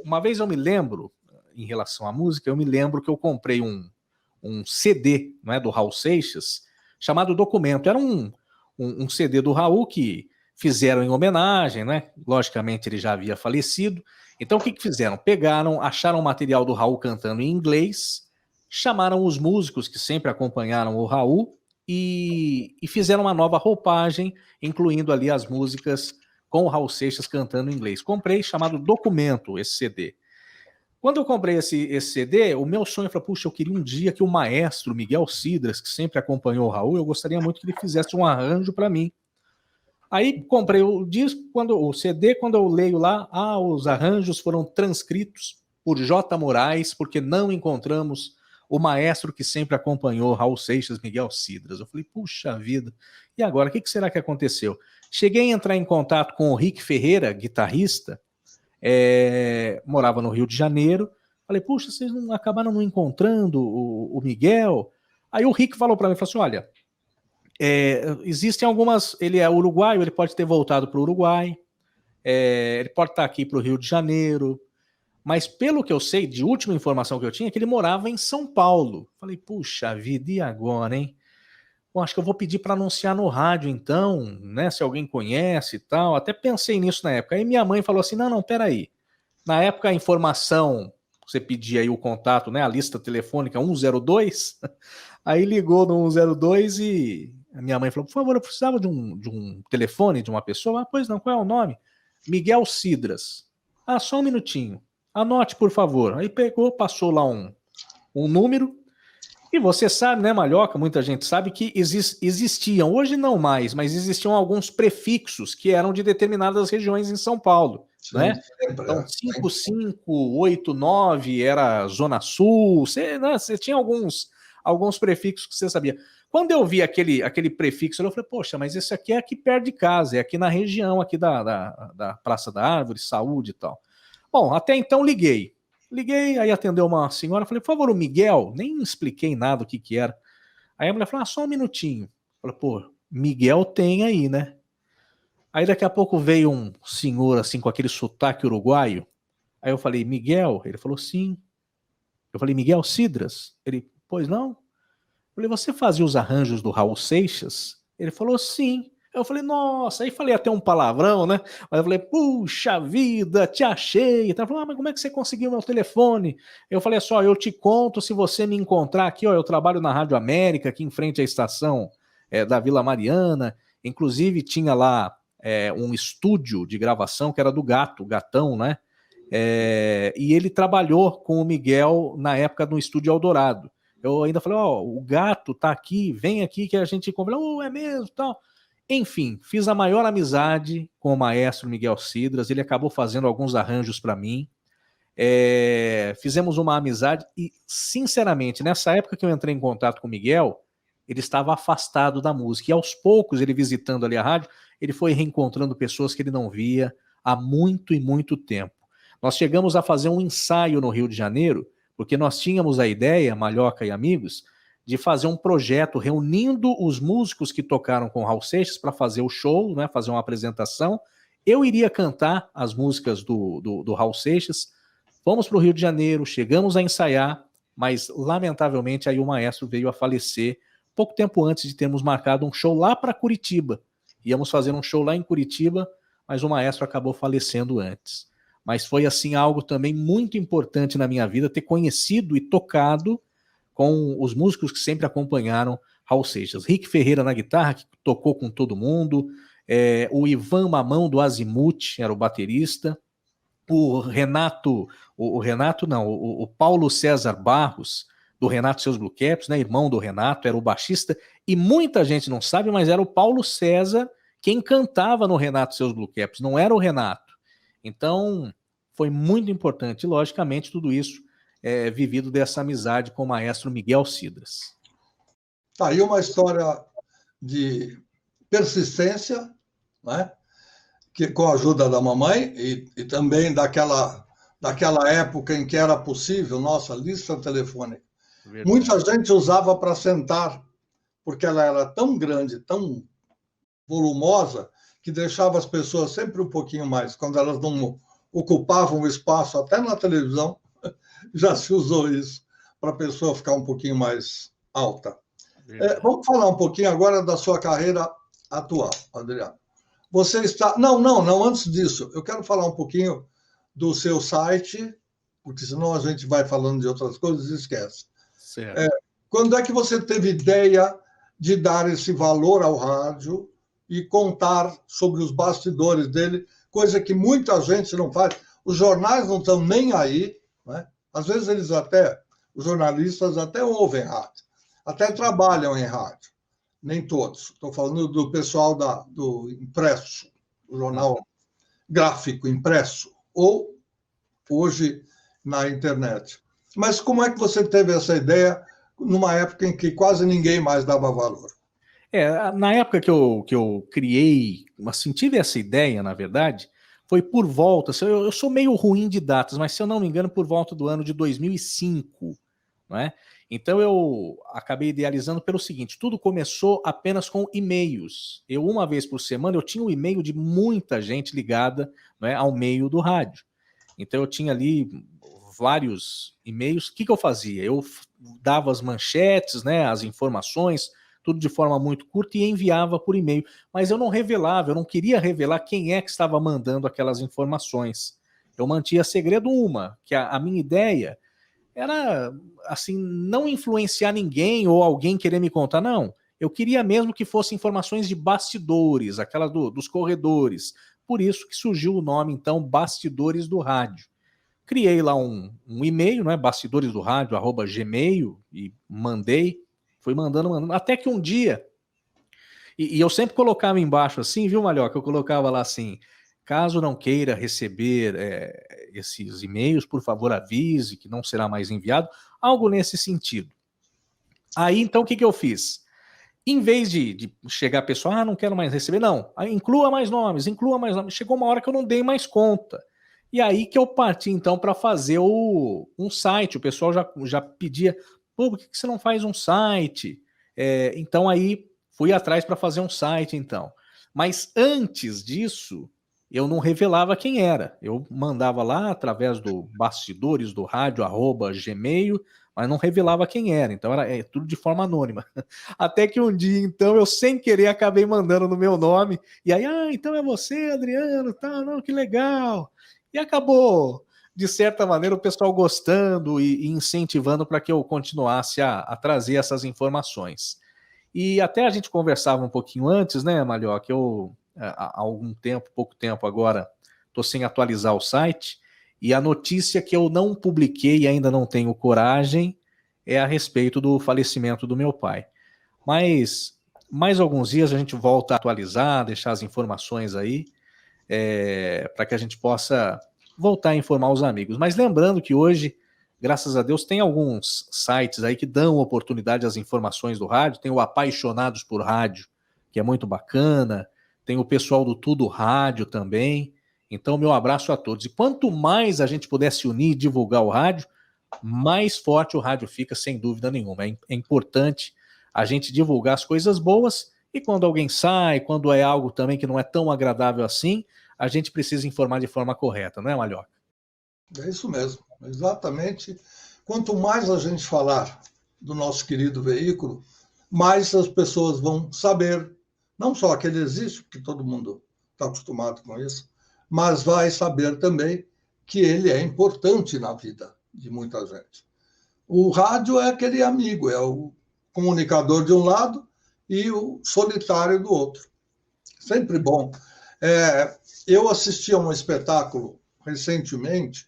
[SPEAKER 2] Uma vez eu me lembro, em relação à música, eu me lembro que eu comprei um CD, não é, do Raul Seixas, chamado Documento. Era um CD do Raul que fizeram em homenagem, né? Logicamente ele já havia falecido. Então o que fizeram? Pegaram, acharam o material do Raul cantando em inglês, chamaram os músicos que sempre acompanharam o Raul e fizeram uma nova roupagem, incluindo ali as músicas com o Raul Seixas cantando em inglês. Comprei, chamado Documento, esse CD. Quando eu comprei esse CD, o meu sonho foi, puxa, eu queria um dia que o maestro Miguel Cidras, que sempre acompanhou o Raul, eu gostaria muito que ele fizesse um arranjo para mim. Aí comprei o disco, o CD, quando eu leio lá, os arranjos foram transcritos por J. Moraes, porque não encontramos o maestro que sempre acompanhou Raul Seixas, Miguel Cidras. Eu falei, puxa vida, e agora, o que será que aconteceu? Cheguei a entrar em contato com o Rick Ferreira, guitarrista, morava no Rio de Janeiro. Falei, puxa, vocês acabaram não encontrando o Miguel? Aí o Rick falou para mim, falou assim, olha, existem algumas, ele é uruguaio, ele pode ter voltado para o Uruguai, ele pode estar aqui para o Rio de Janeiro, mas pelo que eu sei, de última informação que eu tinha, é que ele morava em São Paulo. Falei, puxa vida, e agora, hein? Bom, acho que eu vou pedir para anunciar no rádio, então, né? Se alguém conhece e tal. Até pensei nisso na época. Aí minha mãe falou assim: não, peraí. Na época, a informação, você pedia aí o contato, né? A lista telefônica 102. Aí ligou no 102 e a minha mãe falou: por favor, eu precisava de um telefone de uma pessoa. Ah, pois não, qual é o nome? Miguel Cidras. Ah, só um minutinho. Anote, por favor. Aí pegou, passou lá um número. E você sabe, né, Malhoca, muita gente sabe que existiam, hoje não mais, mas existiam alguns prefixos que eram de determinadas regiões em São Paulo, né? Então, 5589 era Zona Sul, você tinha alguns prefixos que você sabia. Quando eu vi aquele prefixo, eu falei, poxa, mas esse aqui é aqui perto de casa, é aqui na região aqui da Praça da Árvore, Saúde e tal. Bom, até então liguei, aí atendeu uma senhora, falei, por favor, o Miguel, nem expliquei nada o que era. Aí a mulher falou, só um minutinho. Falei, pô, Miguel tem aí, né? Aí daqui a pouco veio um senhor, assim, com aquele sotaque uruguaio. Aí eu falei, Miguel? Ele falou, sim. Eu falei, Miguel Cidras? Ele, pois não? Eu falei, você fazia os arranjos do Raul Seixas? Ele falou, sim. Eu falei, nossa, aí falei até um palavrão, né? Mas eu falei, puxa vida, te achei. Ele falou, mas como é que você conseguiu meu telefone? Eu falei, só, eu te conto se você me encontrar aqui, ó, eu trabalho na Rádio América, aqui em frente à estação da Vila Mariana. Inclusive tinha lá um estúdio de gravação que era do Gatão, né? E ele trabalhou com o Miguel na época no Estúdio Eldorado. Eu ainda falei, o Gato tá aqui, vem aqui que a gente conversa. É mesmo, tal. Enfim, fiz a maior amizade com o maestro Miguel Cidras, ele acabou fazendo alguns arranjos para mim, fizemos uma amizade e, sinceramente, nessa época que eu entrei em contato com o Miguel, ele estava afastado da música, e aos poucos, ele visitando ali a rádio, ele foi reencontrando pessoas que ele não via há muito e muito tempo. Nós chegamos a fazer um ensaio no Rio de Janeiro, porque nós tínhamos a ideia, Malhoca e amigos, de fazer um projeto reunindo os músicos que tocaram com o Raul Seixas para fazer o show, né, fazer uma apresentação. Eu iria cantar as músicas do Raul Seixas. Fomos para o Rio de Janeiro, chegamos a ensaiar, mas lamentavelmente aí o maestro veio a falecer pouco tempo antes de termos marcado um show lá para Curitiba. Íamos fazer um show lá em Curitiba, mas o maestro acabou falecendo antes. Mas foi assim algo também muito importante na minha vida, ter conhecido e tocado com os músicos que sempre acompanharam Raul Seixas. Rick Ferreira na guitarra, que tocou com todo mundo, o Ivan Mamão do Azimuth era o baterista, o Paulo César Barros, do Renato e seus Blue Caps, né, irmão do Renato, era o baixista, e muita gente não sabe, mas era o Paulo César quem cantava no Renato Seus Blue Caps, não era o Renato. Então, foi muito importante, logicamente, tudo isso vivido dessa amizade com o maestro Miguel Cidras.
[SPEAKER 1] Tá aí uma história de persistência, né? Que, com a ajuda da mamãe e também daquela época em que era possível, nossa, lista telefônica. Verdade. Muita gente usava para sentar, porque ela era tão grande, tão volumosa, que deixava as pessoas sempre um pouquinho mais. Quando elas não ocupavam o espaço, até na televisão, já se usou isso, para a pessoa ficar um pouquinho mais alta. Vamos falar um pouquinho agora da sua carreira atual, Adriano. Você está... Não, antes disso, eu quero falar um pouquinho do seu site, porque senão a gente vai falando de outras coisas e esquece.
[SPEAKER 2] Certo.
[SPEAKER 1] Quando é que você teve ideia de dar esse valor ao rádio e contar sobre os bastidores dele, coisa que muita gente não faz? Os jornais não estão nem aí, né? Às vezes os jornalistas até ouvem rádio, até trabalham em rádio. Nem todos. Estou falando do pessoal do impresso, o jornal gráfico impresso, ou hoje na internet. Mas como é que você teve essa ideia numa época em que quase ninguém mais dava valor?
[SPEAKER 2] Na época que eu criei, assim, tive essa ideia, na verdade, foi por volta, eu sou meio ruim de datas, mas se eu não me engano, por volta do ano de 2005, não é? Então eu acabei idealizando pelo seguinte, tudo começou apenas com e-mails. Uma vez por semana, eu tinha um e-mail de muita gente ligada, né, ao meio do rádio. Então eu tinha ali vários e-mails. O que eu fazia? Eu dava as manchetes, né, as informações, tudo de forma muito curta e enviava por e-mail. Mas eu não revelava, eu não queria revelar quem é que estava mandando aquelas informações. Eu mantinha segredo que a minha ideia era, assim, não influenciar ninguém ou alguém querer me contar, não. Eu queria mesmo que fossem informações de bastidores, aquelas dos corredores. Por isso que surgiu o nome, então, Bastidores do Rádio. Criei lá um e-mail, né, bastidores-do-rádio@gmail, e fui mandando, até que um dia, e eu sempre colocava embaixo assim, viu, Malhoca? Eu colocava lá assim, caso não queira receber esses e-mails, por favor avise que não será mais enviado, algo nesse sentido. Aí, então, o que eu fiz? Em vez de chegar a pessoa, não quero mais receber, não, inclua mais nomes, chegou uma hora que eu não dei mais conta. E aí que eu parti, então, para fazer um site, o pessoal já pedia, por que você não faz um site? Então, aí, fui atrás para fazer um site, então. Mas antes disso, eu não revelava quem era. Eu mandava lá através do bastidores do rádio, @gmail, mas não revelava quem era. Então era tudo de forma anônima. Até que um dia, então, eu sem querer acabei mandando no meu nome. E aí, então é você, Adriano, tá? Não, que legal. E acabou, de certa maneira, o pessoal gostando e incentivando para que eu continuasse a trazer essas informações. E até a gente conversava um pouquinho antes, né, Malhoca? Eu, há algum tempo, pouco tempo agora, estou sem atualizar o site, e a notícia que eu não publiquei e ainda não tenho coragem é a respeito do falecimento do meu pai. Mas mais alguns dias a gente volta a atualizar, deixar as informações aí, para que a gente possa voltar a informar os amigos. Mas lembrando que hoje, graças a Deus, tem alguns sites aí que dão oportunidade às informações do rádio. Tem o Apaixonados por Rádio, que é muito bacana. Tem o pessoal do Tudo Rádio também. Então, meu abraço a todos. E quanto mais a gente puder se unir e divulgar o rádio, mais forte o rádio fica, sem dúvida nenhuma. É importante a gente divulgar as coisas boas, e quando alguém sai, quando é algo também que não é tão agradável assim, a gente precisa informar de forma correta, não é, Malhoca?
[SPEAKER 1] É isso mesmo, exatamente. Quanto mais a gente falar do nosso querido veículo, mais as pessoas vão saber, não só que ele existe, porque todo mundo está acostumado com isso, mas vai saber também que ele é importante na vida de muita gente. O rádio é aquele amigo, é o comunicador de um lado e o solitário do outro. Sempre bom. Eu assisti a um espetáculo recentemente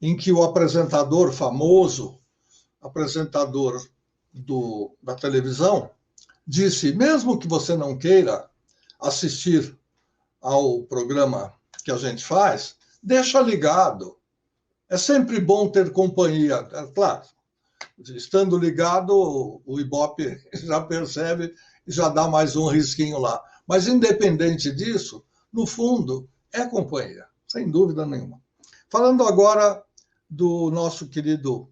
[SPEAKER 1] em que o apresentador famoso, apresentador da televisão, disse, mesmo que você não queira, assistir ao programa que a gente faz, deixa ligado. É sempre bom ter companhia. É claro, estando ligado, o Ibope já percebe e já dá mais um risquinho lá. Mas, independente disso, no fundo, é companhia, sem dúvida nenhuma. Falando agora do nosso querido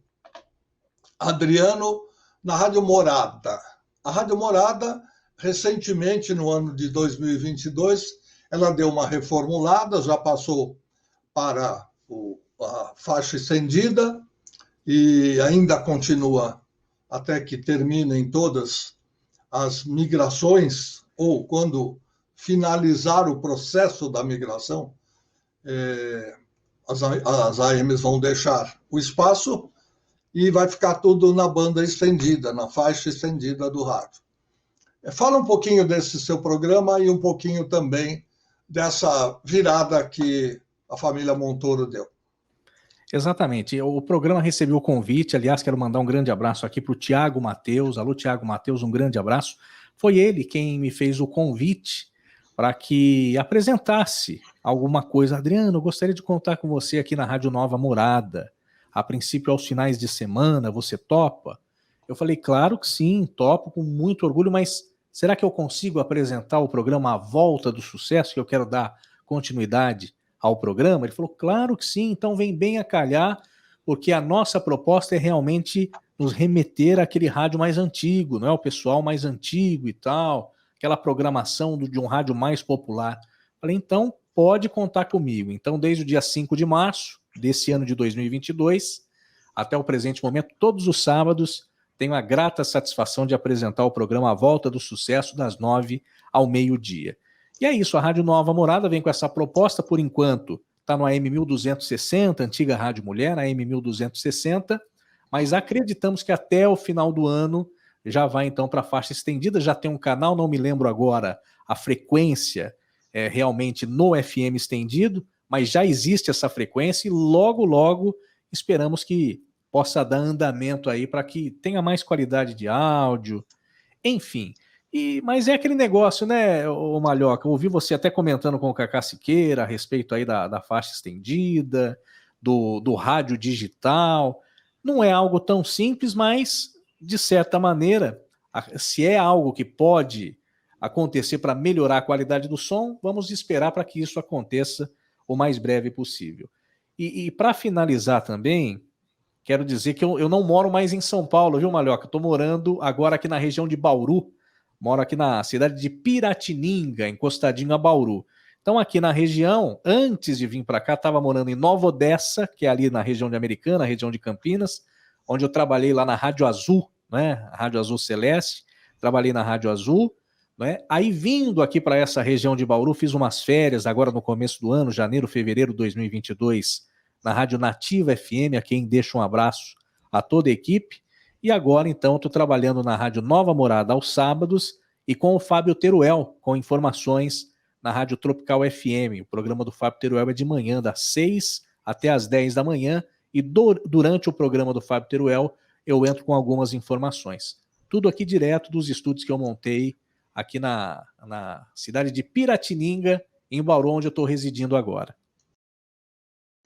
[SPEAKER 1] Adriano, na Rádio Morada. A Rádio Morada, recentemente, no ano de 2022, ela deu uma reformulada, já passou para a faixa estendida e ainda continua até que terminem todas as migrações, ou quando finalizar o processo da migração, as AMs vão deixar o espaço e vai ficar tudo na banda estendida, na faixa estendida do rádio. Fala um pouquinho desse seu programa e um pouquinho também dessa virada que a família Montoro deu.
[SPEAKER 2] Exatamente. O programa recebeu o convite. Aliás, quero mandar um grande abraço aqui para o Tiago Mateus. Alô, Tiago Mateus, um grande abraço. Foi ele quem me fez o convite para que apresentasse alguma coisa. Adriano, eu gostaria de contar com você aqui na Rádio Nova Morada. A princípio, aos finais de semana, você topa? Eu falei, claro que sim, topo, com muito orgulho, mas será que eu consigo apresentar o programa A Volta do Sucesso, que eu quero dar continuidade ao programa? Ele falou, claro que sim, então vem bem a calhar, porque a nossa proposta é realmente nos remeter àquele rádio mais antigo, não é? O pessoal mais antigo e tal, aquela programação de um rádio mais popular. Falei, então pode contar comigo. Então, desde o dia 5 de março desse ano de 2022, até o presente momento, todos os sábados, tenho a grata satisfação de apresentar o programa A Volta do Sucesso, das 9 ao meio-dia. E é isso, a Rádio Nova Morada vem com essa proposta, por enquanto, está no AM 1260, antiga Rádio Mulher, AM 1260, mas acreditamos que até o final do ano já vai então para a faixa estendida, já tem um canal, não me lembro agora a frequência realmente no FM estendido, mas já existe essa frequência e logo, logo esperamos que possa dar andamento aí para que tenha mais qualidade de áudio, enfim. Mas é aquele negócio, né, ô Malhoca? Eu ouvi você até comentando com o Cacá Siqueira a respeito aí da faixa estendida, do rádio digital. Não é algo tão simples, mas, de certa maneira, se é algo que pode acontecer para melhorar a qualidade do som, vamos esperar para que isso aconteça o mais breve possível. E para finalizar também, quero dizer que eu não moro mais em São Paulo, viu, Malhoca? Estou morando agora aqui na região de Bauru. Moro aqui na cidade de Piratininga, encostadinho a Bauru. Então, aqui na região, antes de vir para cá, estava morando em Nova Odessa, que é ali na região de Americana, região de Campinas, onde eu trabalhei lá na Rádio Azul, né? A Rádio Azul Celeste. Trabalhei na Rádio Azul, né? Aí, vindo aqui para essa região de Bauru, fiz umas férias agora no começo do ano, janeiro, fevereiro de 2022, na Rádio Nativa FM, a quem deixo um abraço a toda a equipe. E agora, então, estou trabalhando na Rádio Nova Morada aos sábados e com o Fábio Teruel, com informações na Rádio Tropical FM. O programa do Fábio Teruel é de manhã, das 6 até as 10 da manhã. E durante o programa do Fábio Teruel, eu entro com algumas informações. Tudo aqui direto dos estúdios que eu montei aqui na cidade de Piratininga, em Bauru, onde eu estou residindo agora.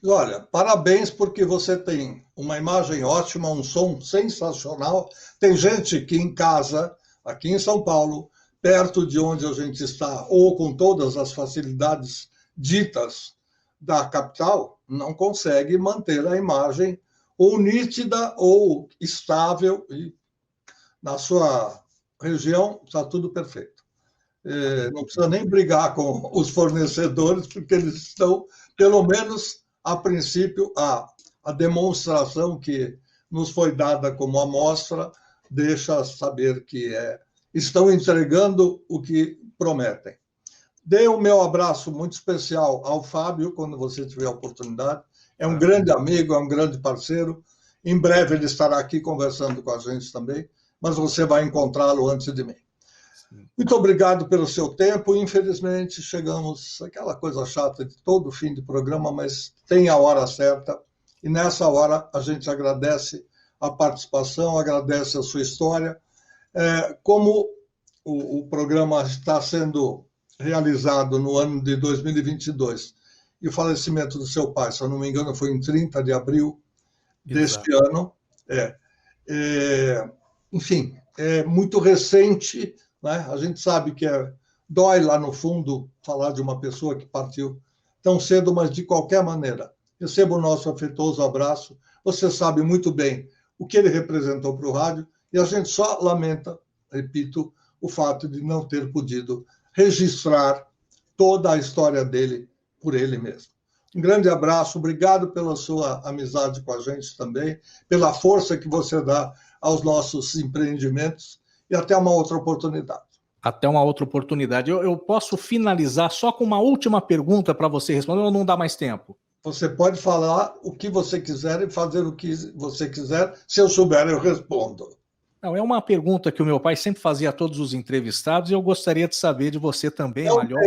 [SPEAKER 1] Olha, parabéns porque você tem uma imagem ótima, um som sensacional. Tem gente que em casa, aqui em São Paulo, perto de onde a gente está, ou com todas as facilidades ditas da capital, não consegue manter a imagem ou nítida ou estável. E na sua região está tudo perfeito. Não precisa nem brigar com os fornecedores, porque eles estão, pelo menos a princípio, a demonstração que nos foi dada como amostra deixa saber que estão entregando o que prometem. Dê o meu abraço muito especial ao Fábio, quando você tiver a oportunidade. É um grande amigo, é um grande parceiro. Em breve ele estará aqui conversando com a gente também, mas você vai encontrá-lo antes de mim. Muito obrigado pelo seu tempo. Infelizmente, chegamos àquela coisa chata de todo fim de programa, mas tem a hora certa. E nessa hora a gente agradece a participação, agradece a sua história. Como o programa está sendo realizado no ano de 2022 e o falecimento do seu pai, se eu não me engano, foi em 30 de abril deste ano. Enfim, é muito recente, né? A gente sabe que dói lá no fundo falar de uma pessoa que partiu tão cedo, mas de qualquer maneira, receba o nosso afetuoso abraço. Você sabe muito bem o que ele representou para o rádio e a gente só lamenta, repito, o fato de não ter podido registrar toda a história dele por ele mesmo. Um grande abraço, obrigado pela sua amizade com a gente também, pela força que você dá aos nossos empreendimentos e até uma outra oportunidade.
[SPEAKER 2] Até uma outra oportunidade. Eu posso finalizar só com uma última pergunta para você responder ou não dá mais tempo?
[SPEAKER 1] Você pode falar o que você quiser e fazer o que você quiser. Se eu souber, eu respondo.
[SPEAKER 2] Não, é uma pergunta que o meu pai sempre fazia a todos os entrevistados e eu gostaria de saber de você também, Malhoca.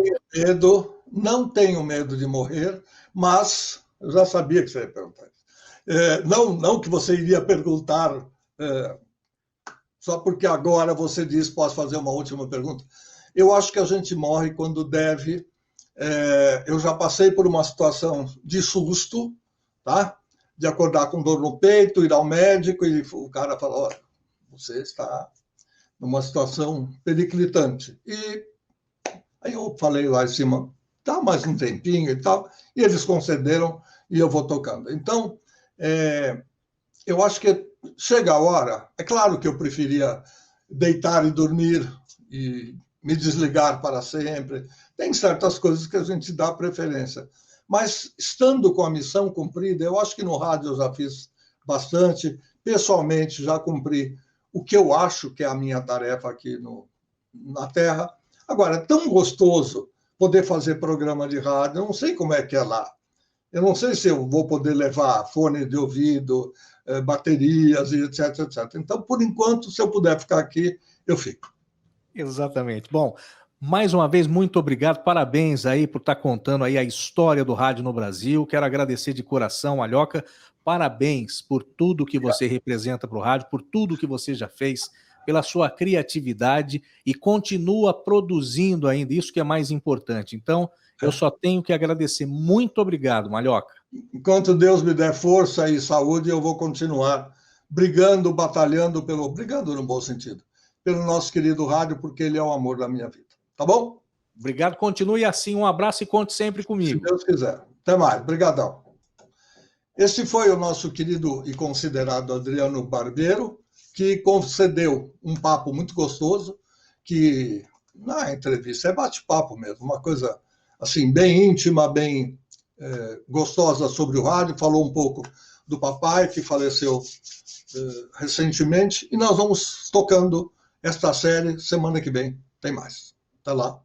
[SPEAKER 1] Não tenho medo de morrer, mas eu já sabia que você ia perguntar isso. Não que você iria perguntar só porque agora você diz, posso fazer uma última pergunta. Eu acho que a gente morre quando deve. Eu já passei por uma situação de susto, tá? De acordar com dor no peito, ir ao médico e o cara falou, olha, você está numa situação periclitante. E aí eu falei lá em cima, tá, mais um tempinho e tal, e eles concederam e eu vou tocando. Então, eu acho que chega a hora, é claro que eu preferia deitar e dormir e me desligar para sempre. Tem certas coisas que a gente dá preferência. Mas, estando com a missão cumprida, eu acho que no rádio eu já fiz bastante. Pessoalmente, já cumpri o que eu acho que é a minha tarefa aqui na Terra. Agora, é tão gostoso poder fazer programa de rádio. Eu não sei como é que é lá. Eu não sei se eu vou poder levar fone de ouvido, baterias, e etc, etc. Então, por enquanto, se eu puder ficar aqui, eu fico.
[SPEAKER 2] Exatamente. Bom, mais uma vez, muito obrigado. Parabéns aí por estar contando aí a história do rádio no Brasil. Quero agradecer de coração, Malhoca. Parabéns por tudo que você representa para o rádio, por tudo que você já fez, pela sua criatividade e continua produzindo ainda, isso que é mais importante. Então, eu só tenho que agradecer. Muito obrigado, Malhoca.
[SPEAKER 1] Enquanto Deus me der força e saúde, eu vou continuar brigando, batalhando brigando no bom sentido, pelo nosso querido rádio, porque ele é o amor da minha vida. Tá bom?
[SPEAKER 2] Obrigado, continue assim. Um abraço e conte sempre comigo.
[SPEAKER 1] Se Deus quiser. Até mais. Obrigadão. Esse foi o nosso querido e considerado Adriano Barbeiro, que concedeu um papo muito gostoso, que na entrevista é bate-papo mesmo, uma coisa assim bem íntima, bem gostosa sobre o rádio, falou um pouco do papai, que faleceu recentemente, e nós vamos tocando esta série semana que vem. Tem mais. Até lá.